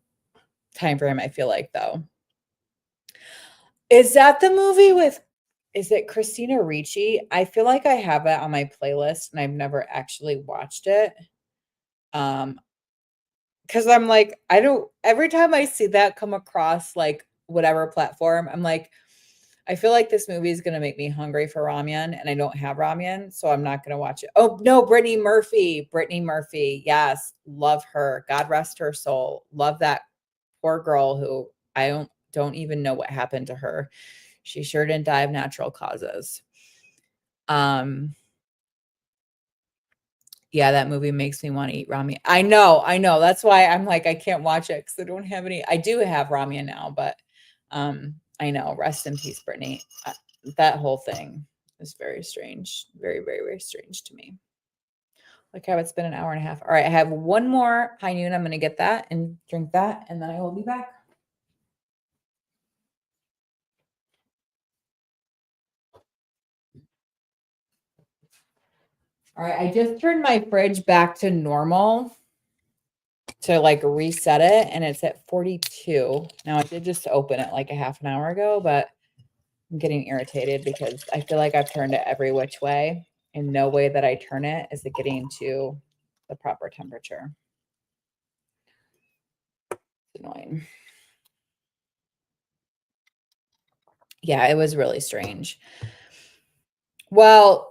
time frame, I feel like, though. Is that the movie with is it Christina Ricci? I feel like I have it on my playlist and I've never actually watched it. Um, because I'm like, I don't every time I see that come across like whatever platform, I'm like, I feel like this movie is gonna make me hungry for ramen, and I don't have ramen, so I'm not gonna watch it. Oh, no, Brittany Murphy. Brittany Murphy, yes, love her. God rest her soul. Love that poor girl who I don't even know what happened to her. She sure didn't die of natural causes. Um, yeah, that movie makes me wanna eat ramen. I know, that's why I'm like, I can't watch it because I don't have any I do have ramen now, but, I know, rest in peace, Brittany. That whole thing is very strange. Very, very, very strange to me. Like how it's been an hour and a half. All right, I have one more high noon. I'm gonna get that and drink that, and then I will be back. All right, I just turned my fridge back to normal to like reset it, and it's at 42. Now I did just open it like a half an hour ago, but I'm getting irritated because I feel like I've turned it every which way, and no way that I turn it is it getting to the proper temperature. It's annoying. Yeah, it was really strange. Well,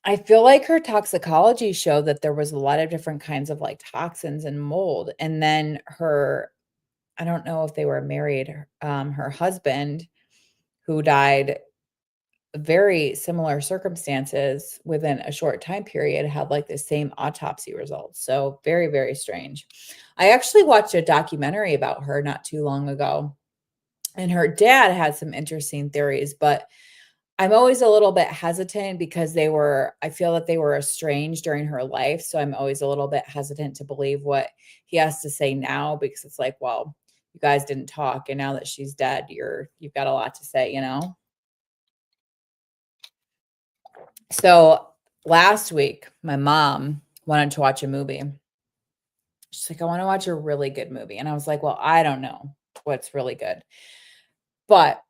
I feel like her toxicology showed that there was a lot of different kinds of, like, toxins and mold, and then I don't know if they were married, her husband, who died very similar circumstances within a short time period, had, like, the same autopsy results, so very, very strange. I actually watched a documentary about her not too long ago, and her dad had some interesting theories, but I'm always a little bit hesitant because I feel that they were estranged during her life, so I'm always a little bit hesitant to believe what he has to say now because it's like, well, you guys didn't talk, and now that she's dead, you've got a lot to say, you know? So, last week, my mom wanted to watch a movie. She's like, "I wanna watch a really good movie," and I was like, "Well, I don't know what's really good." But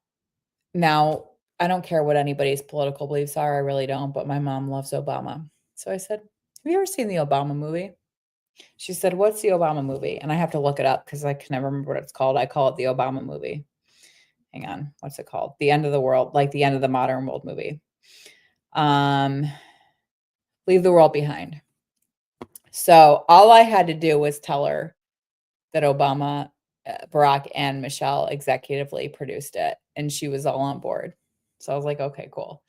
now, I don't care what anybody's political beliefs are, I really don't, but my mom loves Obama. So I said, "Have you ever seen the Obama movie?" She said, "What's the Obama movie?" And I have to look it up because I can never remember what it's called. I call it the Obama movie. Hang on, what's it called? The End of the World, like the End of the Modern World movie. Um, Leave the World Behind. So all I had to do was tell her that Obama, Barack, and Michelle executively produced it, and she was all on board. So I was like, "Okay, cool."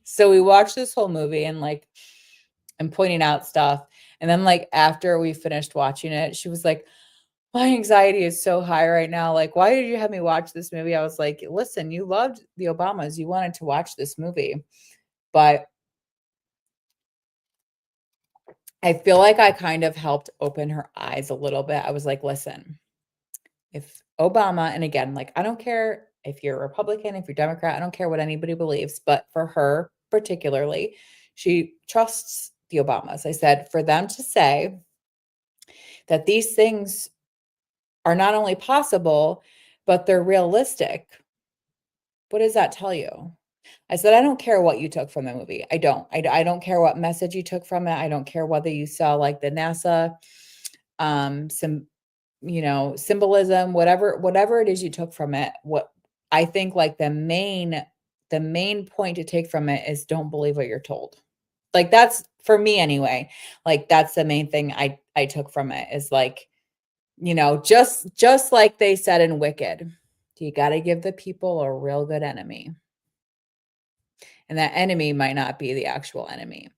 So we watched this whole movie and like I'm pointing out stuff. And then like after we finished watching it, she was like, My anxiety is so high right now. Like, why did you have me watch this movie? I was like, listen, you loved the Obamas. You wanted to watch this movie. But I feel like I kind of helped open her eyes a little bit. I was like, listen, if Obama, and again, like, I don't care if you're a Republican, if you're Democrat, I don't care what anybody believes, but for her particularly, she trusts the Obamas. I said, for them to say that these things are not only possible, but they're realistic, what does that tell you? I said, I don't care what you took from the movie. I don't. I don't care what message you took from it. I don't care whether you saw like the NASA some symbolism, whatever it is you took from it. What I think like the main point to take from it is don't believe what you're told. Like that's for me anyway. Like that's the main thing I took from it is like, just like they said in Wicked, you got to give the people a real good enemy. And that enemy might not be the actual enemy.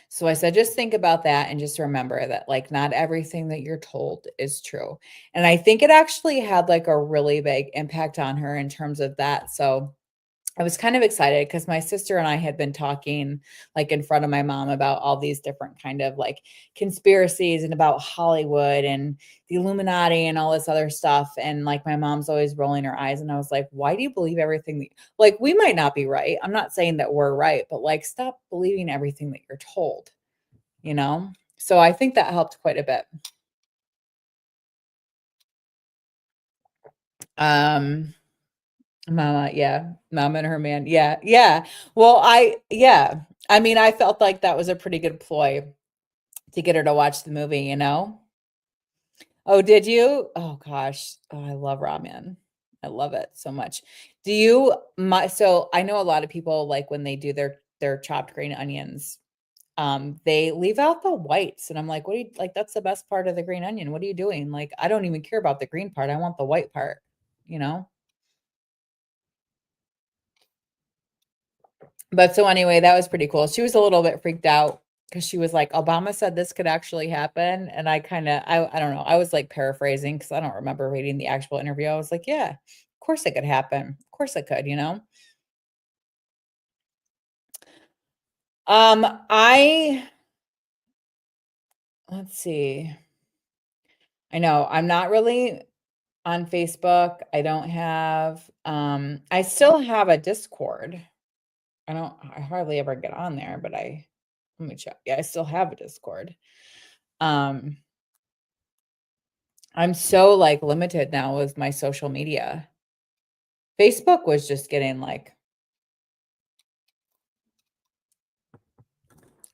So I said, just think about that and just remember that, like, not everything that you're told is true. And I think it actually had like a really big impact on her in terms of that. So I was kind of excited because my sister and I had been talking like in front of my mom about all these different kind of like conspiracies and about Hollywood and the Illuminati and all this other stuff. And like my mom's always rolling her eyes. And I was like, why do you believe everything like we might not be right? I'm not saying that we're right, but like stop believing everything that you're told, you know? So I think that helped quite a bit. Um Mama, yeah. Mama and her man. Yeah, yeah. Well, I mean, I felt like that was a pretty good ploy to get her to watch the movie, you know? Oh, did you? Oh gosh. Oh, I love ramen. I love it so much. Do you my so I know a lot of people like when they do their chopped green onions, they leave out the whites and I'm like, "What do you like that's the best part of the green onion. What are you doing?" Like, I don't even care about the green part. I want the white part, you know? But so anyway, that was pretty cool. She was a little bit freaked out because she was like, "Obama said this could actually happen." And I don't know. I was like paraphrasing because I don't remember reading the actual interview. I was like, "Yeah, of course it could happen. Of course it could, you know?" I let's see. I know I'm not really on Facebook. I still have a Discord. I hardly ever get on there, but let me check. Yeah, I still have a Discord. Um I'm so, like, limited now with my social media. Facebook was just it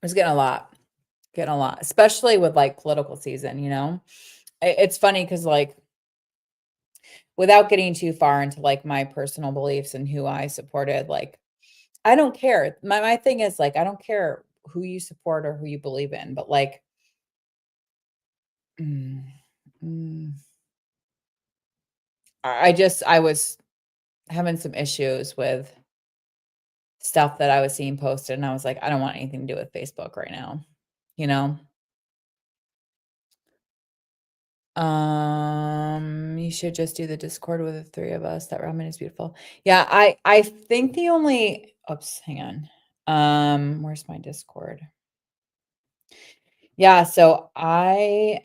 was getting a lot, especially with, like, political season, you know? It's funny because like, without getting too far into, like, my personal beliefs and who I supported, like, I don't care. My thing is, like, I don't care who you support or who you believe in, but, like, mm, mm, I was having some issues with stuff that I was seeing posted, and I was like, "I don't want anything to do with Facebook right now," you know? You should just do the Discord with the 3 of us. That ramen is beautiful. Yeah, I think the only oops, hang on. Where's my Discord? Yeah, so I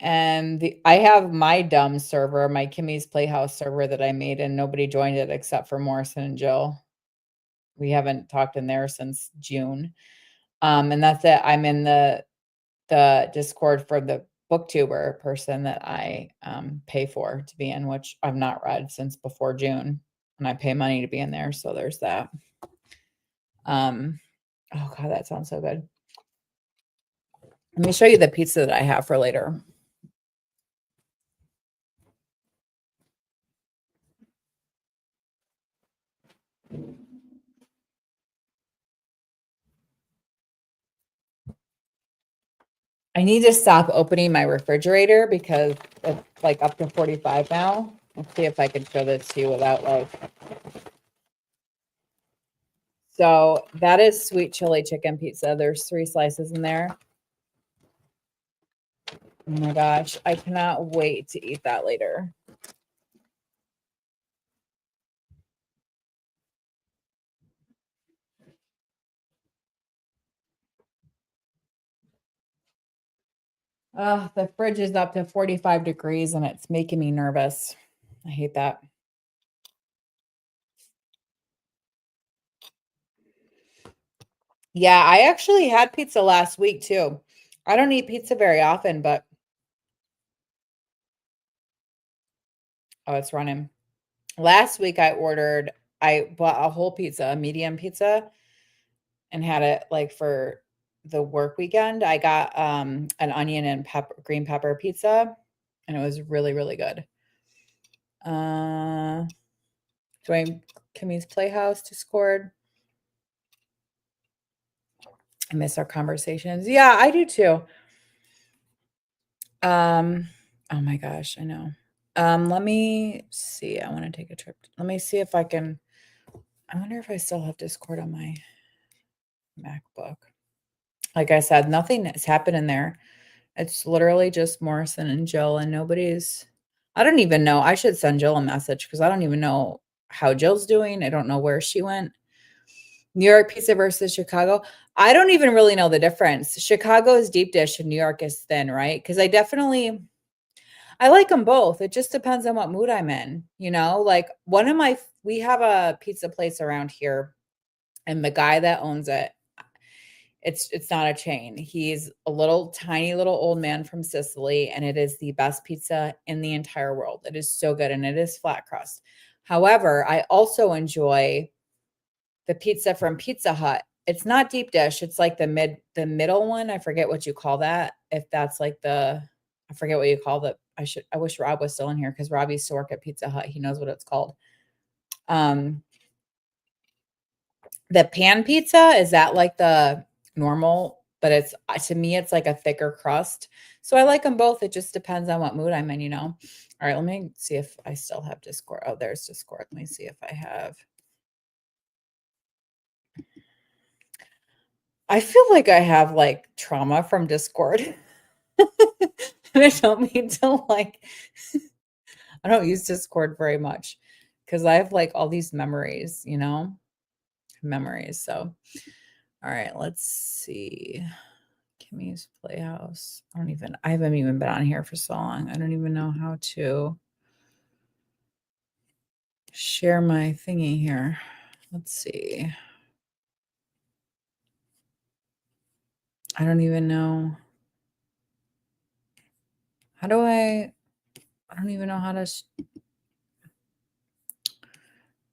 have my dumb server, my Kimmy's Playhouse server that I made, and nobody joined it except for Morrison and Jill. We haven't talked in there since June. And that's it. I'm in the Discord for the booktuber person that I, pay for to be in, which I've not read since before June, and I pay money to be in there, so there's that. Um, oh god, that sounds so good. Let me show you the pizza that I have for later. I need to stop opening my refrigerator because it's, like, up to 45 now. Let's see if I can show this to you without, like so, that is sweet chili chicken pizza. There's 3 slices in there. Oh my gosh, I cannot wait to eat that later. The fridge is up to 45 degrees and it's making me nervous. I hate that. Yeah, I actually had pizza last week too. I don't eat pizza very often, but oh, it's running. Last week I bought a whole pizza, a medium pizza, and had it like for the work weekend. I got an onion and green pepper pizza, and it was really, really good. Join Kimmy's Playhouse Discord. I miss our conversations. Yeah, I do too. Oh my gosh, I know. Let me see. I want to take a trip. Let me see if I can. I wonder if I still have Discord on my MacBook. Like I said, nothing has happened in there. It's literally just Morrison and Jill, and nobody's. I don't even know. I should send Jill a message because I don't even know how Jill's doing. I don't know where she went. New York pizza versus Chicago. I don't even really know the difference. Chicago is deep dish and New York is thin, right? Because I like them both. It just depends on what mood I'm in, you know? Like we have a pizza place around here, and the guy that owns it, it's not a chain. He's a little tiny little old man from Sicily, and it is the best pizza in the entire world. It is so good, and it is flat crust. However, I also enjoy the pizza from Pizza Hut. It's not deep dish. It's like the middle one. I forget what you call that. If that's like I forget what you call the I wish Rob was still in here because Rob used to work at Pizza Hut. He knows what it's called. Um the pan pizza, is that like the normal, but it's to me it's like a thicker crust. So I like them both. It just depends on what mood I'm in, you know. All right, let me see if I still have Discord. Oh, there's Discord. Let me see if I have. I feel like I have like trauma from Discord. And I don't mean to like I don't use Discord very much because I have like all these memories, you know, memories. So, all right, let's see. Kimmy's Playhouse. I haven't even been on here for so long. I don't even know how to share my thingy here. Let's see. I don't even know. How do I don't even know how to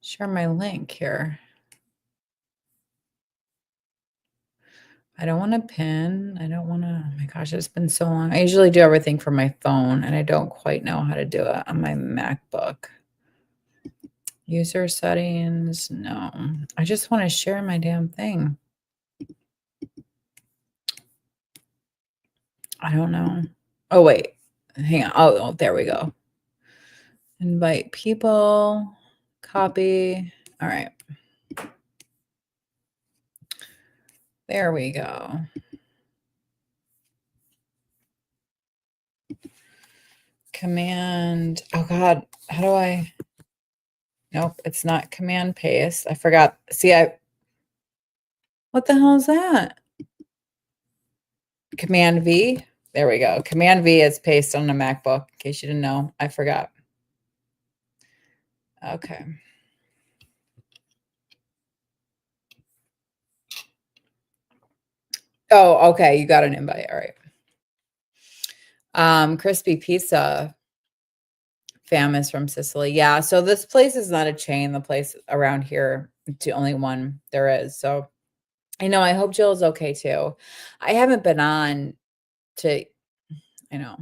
share my link here. I don't want to pin. I don't want to. Oh my gosh, it's been so long. I usually do everything from my phone, and I don't quite know how to do it on my MacBook. User settings. No, I just want to share my damn thing. I don't know. Oh, wait. Hang on. Oh, there we go. Invite people. Copy. All right. There we go. Command. Oh, God. How do I? Nope, it's not command paste. I forgot. See, what the hell is that? Command V. There we go. Command V is paste on the MacBook, in case you didn't know. I forgot. Okay. Oh, okay. You got an invite. All right. Crispy Pizza fam is from Sicily. Yeah. So this place is not a chain. The place around here, it's the only one there is. So I know. I hope Jill is okay too. I haven't been on to, I know.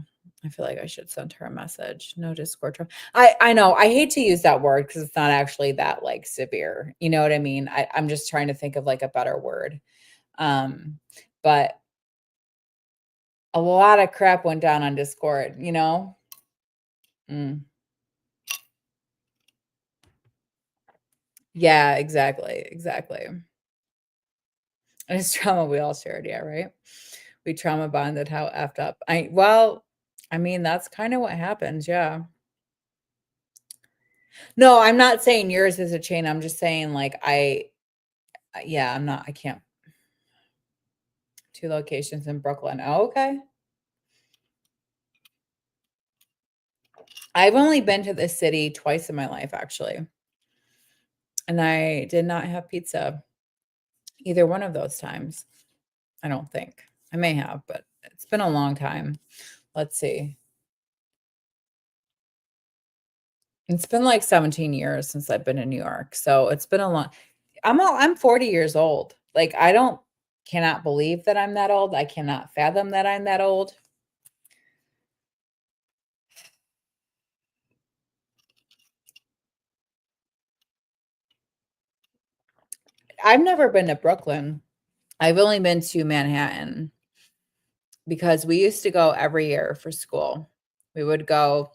I feel like I should send her a message. No Discord. I know. I hate to use that word because it's not actually that like severe. You know what I mean? I'm just trying to think of like a better word. But a lot of crap went down on Discord, you know? Mm. Yeah, exactly. Exactly. And it's trauma we all shared. Yeah, right. We trauma bonded how effed up. Well, I mean, that's kinda what happens, yeah. No, I'm not saying yours is a chain, I'm just saying, like, yeah, I can't 2 locations in Brooklyn. Oh, okay. I've only been to this city twice in my life, actually, and I did not have pizza either one of those times, I don't think. I may have, but it's been a long time. Let's see. It's been, like, 17 years since I've been in New York, so it's been a long I'm 40 years old. Like, I don't cannot believe that I'm that old. I cannot fathom that I'm that old. I've never been to Brooklyn. I've only been to Manhattan because we used to go every year for school. We would go,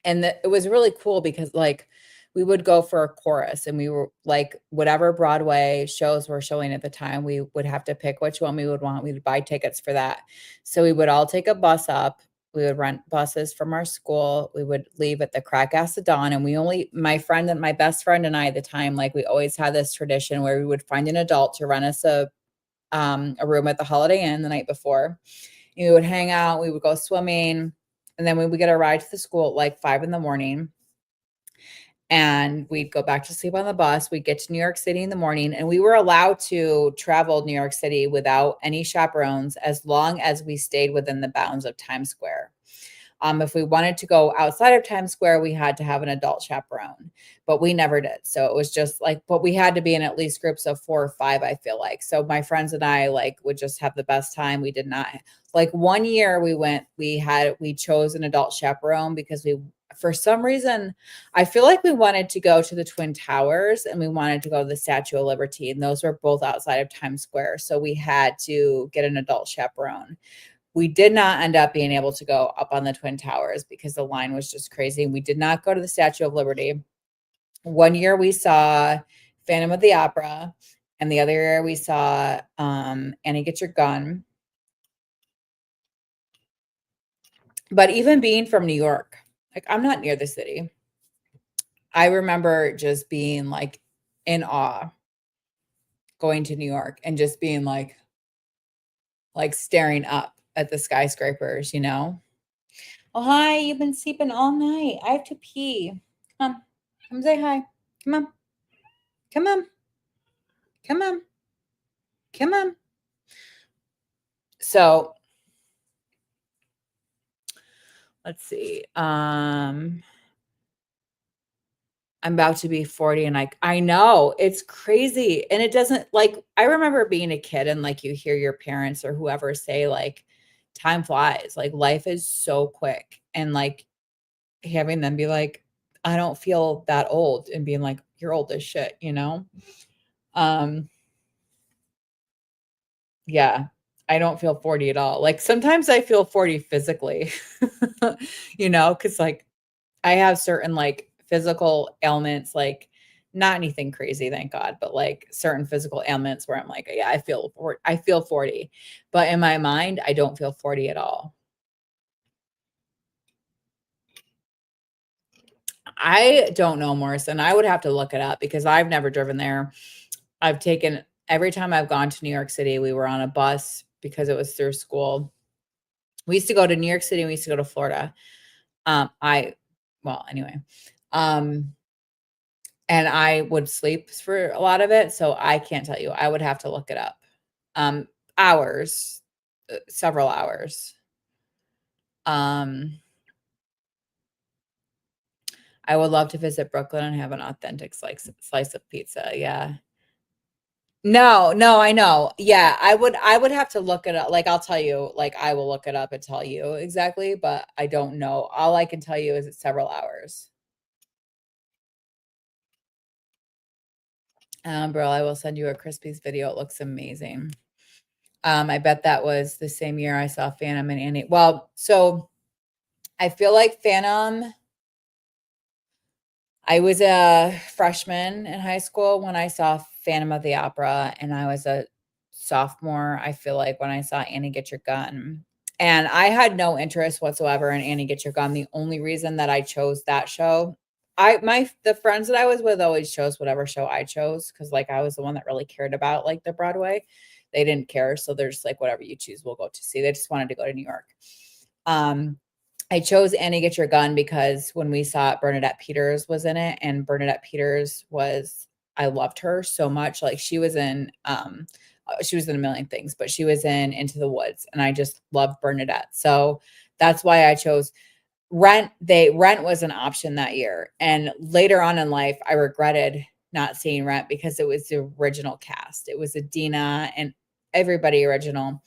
and it was really cool because, like, we would go for a chorus, and we were like, whatever Broadway shows were showing at the time, we would have to pick which one we would want. We would buy tickets for that. So we would all take a bus up. We would rent buses from our school. We would leave at the crack of dawn, and my friend and my best friend and I at the time, like, we always had this tradition where we would find an adult to rent us a room at the Holiday Inn the night before. And we would hang out, we would go swimming, and then we would get a ride to the school at like 5 in the morning, and we'd go back to sleep on the bus. We'd get to New York City in the morning, and we were allowed to travel New York City without any chaperones as long as we stayed within the bounds of Times Square. If we wanted to go outside of Times Square, we had to have an adult chaperone, but we never did. So it was just like, but we had to be in at least groups of 4 or 5, I feel like. So my friends and I, like, would just have the best time. We did not, like, one year we chose an adult chaperone because for some reason, I feel like we wanted to go to the Twin Towers and we wanted to go to the Statue of Liberty, and those were both outside of Times Square. So we had to get an adult chaperone. We did not end up being able to go up on the Twin Towers because the line was just crazy. We did not go to the Statue of Liberty. One year we saw Phantom of the Opera, and the other year we saw Annie Get Your Gun. But even being from New York, like, I'm not near the city. I remember just being, like, in awe going to New York and just being like staring up at the skyscrapers, you know? Oh, hi, you've been sleeping all night. I have to pee. Come on. Come say hi. Come on. Come on. Come on. Come on. So let's see. I'm about to be 40, and I know it's crazy. And it doesn't, like, I remember being a kid and, like, you hear your parents or whoever say, like, time flies. Like, life is so quick. And, like, having them be like, I don't feel that old, and being like, you're old as shit, you know? Um, yeah, I don't feel 40 at all. Like, sometimes I feel 40 physically, you know, because, like, I have certain, like, physical ailments, like, not anything crazy, thank God, but, like, certain physical ailments where I'm like, "Yeah, I feel 40." But in my mind, I don't feel 40 at all. I don't know, Morrison. I would have to look it up because I've never driven there. I've taken every time I've gone to New York City, we were on a bus because it was through school. We used to go to New York City, and we used to go to Florida. I well, anyway. Um, and I would sleep for a lot of it, so I can't tell you. I would have to look it up. Hours, several hours. Um, I would love to visit Brooklyn and have an authentic slice of pizza. Yeah. No, no, I know. Yeah, I would have to look it up. Like, I'll tell you, like, I will look it up and tell you exactly, but I don't know. All I can tell you is it's several hours. Bro, I will send you a Crispies video. It looks amazing. I bet that was the same year I saw Phantom and Annie. Well, so I feel like Phantom, I was a freshman in high school when I saw Phantom of the Opera, and I was a sophomore, I feel like, when I saw Annie Get Your Gun. And I had no interest whatsoever in Annie Get Your Gun. The only reason that I chose that show, the friends that I was with always chose whatever show I chose because like I was the one that really cared about like the Broadway. They didn't care, so they're just like whatever you choose, we'll go to see. They just wanted to go to New York. I chose Annie Get Your Gun because when we saw it, Bernadette Peters was in it, and Bernadette Peters was I loved her so much. Like she was in a million things, but she was in Into the Woods, and I just loved Bernadette. So that's why I chose Rent. Rent was an option that year. And later on in life, I regretted not seeing Rent because it was the original cast. It was Adina and everybody original.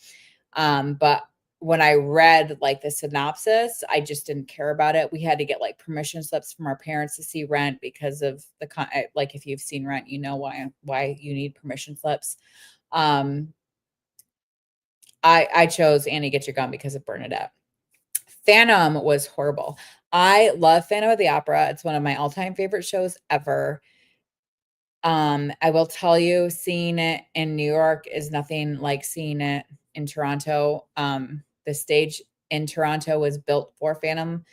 But when I read like the synopsis, I just didn't care about it. We had to get like permission slips from our parents to see Rent because of like if you've seen Rent, you know why you need permission slips. I chose Annie Get Your Gun because of Bernadette. Phantom was horrible. I love Phantom of the Opera. It's one of my all-time favorite shows ever. I will tell you, seeing it in New York is nothing like seeing it in Toronto. The stage in Toronto was built for Phantom.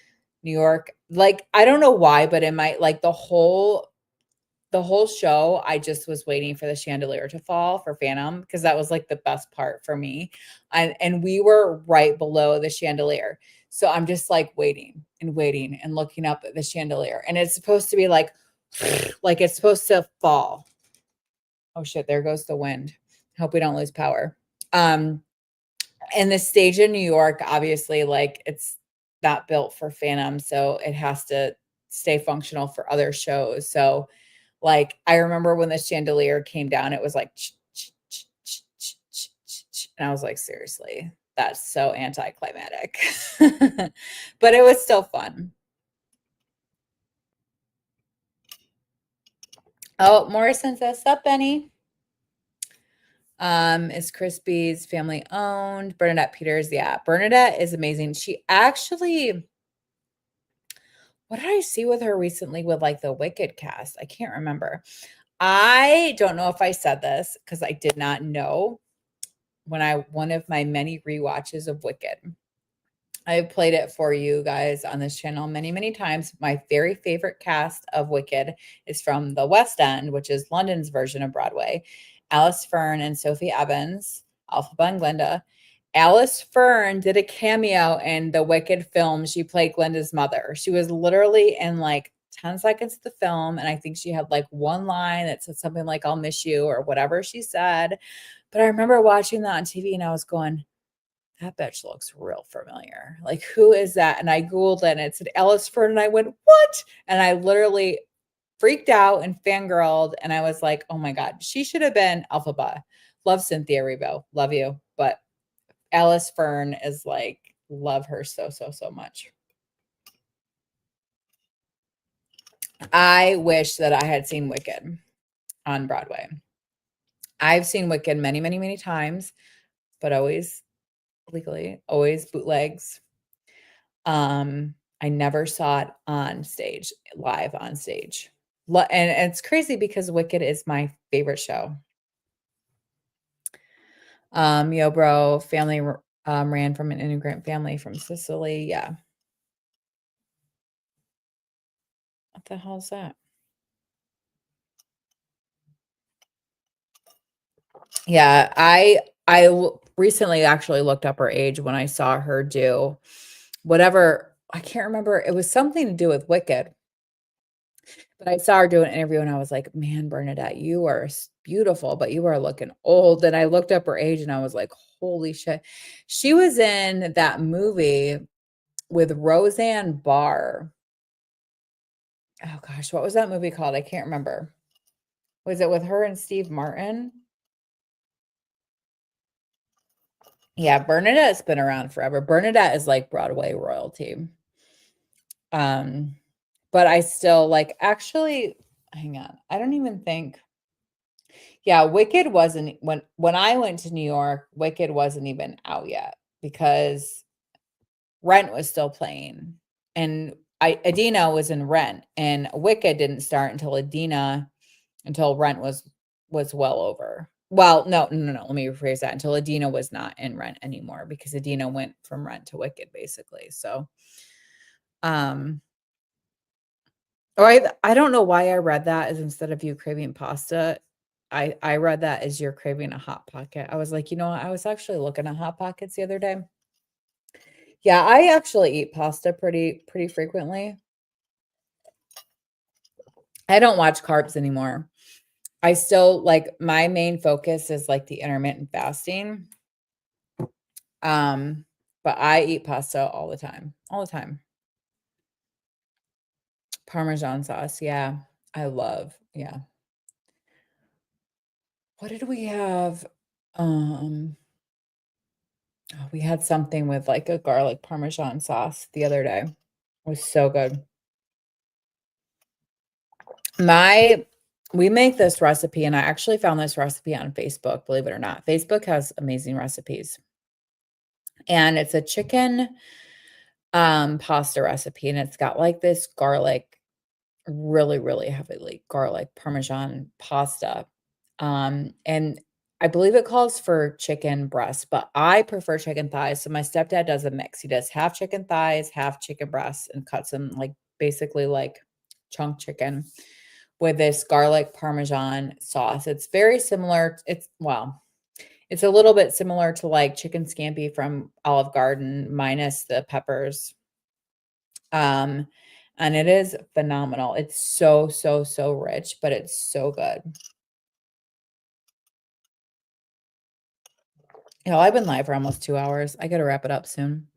New York, like I don't know why, but it might like the whole show, I just was waiting for the chandelier to fall for Phantom because that was like the best part for me. And we were right below the chandelier. So I'm just like waiting and looking up at the chandelier. And it's supposed to be like it's supposed to fall. Oh shit, there goes the wind. Hope we don't lose power. And the stage in New York, obviously, like it's not built for Phantom, so it has to stay functional for other shows. So like, I remember when the chandelier came down, it was like, and I was like, seriously, that's so anticlimactic. But it was still fun. Oh, Morrison says, sup, Benny? Is Crispy's family owned? Bernadette Peters, yeah. Bernadette is amazing. She actually, what did I see with her recently with like the Wicked cast? I can't remember. I don't know if I said this because I did not know when one of my many rewatches of Wicked. I've played it for you guys on this channel many, many times. My very favorite cast of Wicked is from the West End, which is London's version of Broadway. Alice Fern and Sophie Evans, Elphaba and Glinda. Alice Fern did a cameo in the Wicked film. She played Glinda's mother. She was literally in like 10 seconds of the film, and I think she had like one line that said something like, I'll miss you, or whatever she said. But I remember watching that on TV and I was going, that bitch looks real familiar. Like, who is that? And I Googled it and it said Alice Fern. And I went, what? And I literally freaked out and fangirled. And I was like, oh my God, she should have been Elphaba. Love Cynthia Erivo. Love you. But Alice Fern is like, love her so, so, so much. I wish that I had seen Wicked on Broadway. I've seen Wicked many, many, many times, but always legally, always bootlegs. I never saw it on stage, live on stage. And it's crazy because Wicked is my favorite show. Yo, bro, family ran from an immigrant family from Sicily. Yeah. What the hell is that? Yeah, recently actually looked up her age when I saw her do whatever. I can't remember. It was something to do with Wicked. But I saw her do an interview and I was like, man, Bernadette, you are beautiful, but you are looking old. And I looked up her age and I was like, holy shit. She was in that movie with Roseanne Barr. Oh gosh, what was that movie called? I can't remember. Was it with her and Steve Martin? Yeah, Bernadette's been around forever. Bernadette is like Broadway royalty. But I still like actually, hang on. I don't even think. Yeah, Wicked wasn't when I went to New York, Wicked wasn't even out yet because Rent was still playing. And Adina was in Rent and Wicked didn't start until Rent was well over. Well, no. Let me rephrase that. Until Adina was not in Rent anymore because Adina went from Rent to Wicked, basically. So, um, or I don't know why I read that as instead of you craving pasta, I read that as you're craving a hot pocket. I was like, you know what? I was actually looking at hot pockets the other day. Yeah, I actually eat pasta pretty frequently. I don't watch carbs anymore. I still like my main focus is like the intermittent fasting. Um, but I eat pasta all the time. All the time. Parmesan sauce, yeah. I love, yeah. What did we have? Um, we had something with like a garlic parmesan sauce the other day. It was so good. My we make this recipe and I actually found this recipe on Facebook, believe it or not. Facebook has amazing recipes. And it's a chicken pasta recipe and it's got like this garlic, really heavily garlic parmesan pasta. And I believe it calls for chicken breast, but I prefer chicken thighs. So my stepdad does a mix. He does half chicken thighs, half chicken breasts, and cuts them like basically like chunk chicken with this garlic parmesan sauce. It's very similar. It's a little bit similar to like chicken scampi from Olive Garden minus the peppers. Um, and it is phenomenal. It's so rich, but it's so good. You know, I've been live for almost 2 hours. I gotta wrap it up soon.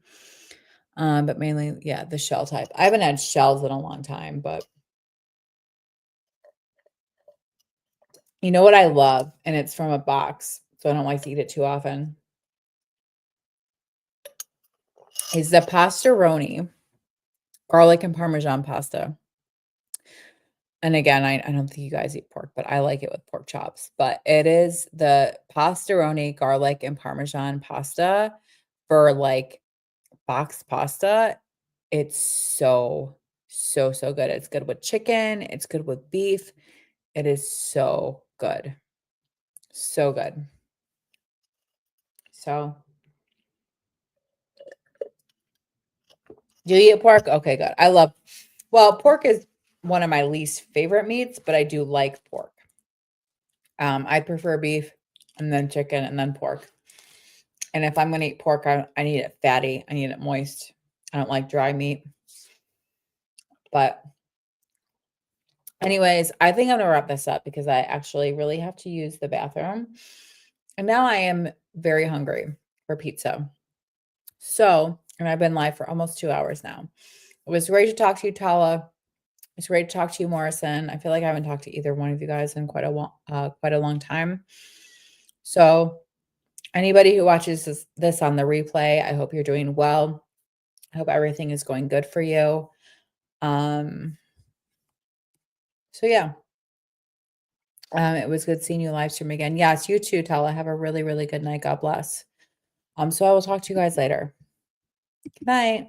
But mainly, yeah, the shell type. I haven't had shells in a long time, but you know what I love? And it's from a box, so I don't like to eat it too often. Is the pastaroni garlic and parmesan pasta. And again, I don't think you guys eat pork, but I like it with pork chops. But it is the pastaroni garlic and parmesan pasta for like boxed pasta. It's so good. It's good with chicken, it's good with beef. It is so good. So good. So, do you eat pork? Okay, good. Well, pork is one of my least favorite meats, but I do like pork. I prefer beef and then chicken and then pork. And if I'm gonna eat pork, I need it fatty. I need it moist. I don't like dry meat. But anyways, I think I'm gonna wrap this up because I actually really have to use the bathroom. And now I am very hungry for pizza. So, and I've been live for almost 2 hours now. It was great to talk to you, Tala. It's great to talk to you, Morrison. I feel like I haven't talked to either one of you guys in quite a long time. So, anybody who watches this on the replay, I hope you're doing well. I hope everything is going good for you. Um, so yeah, it was good seeing you live stream again. Yes, you too, Tala. Have a really good night. God bless. So I will talk to you guys later. Good night.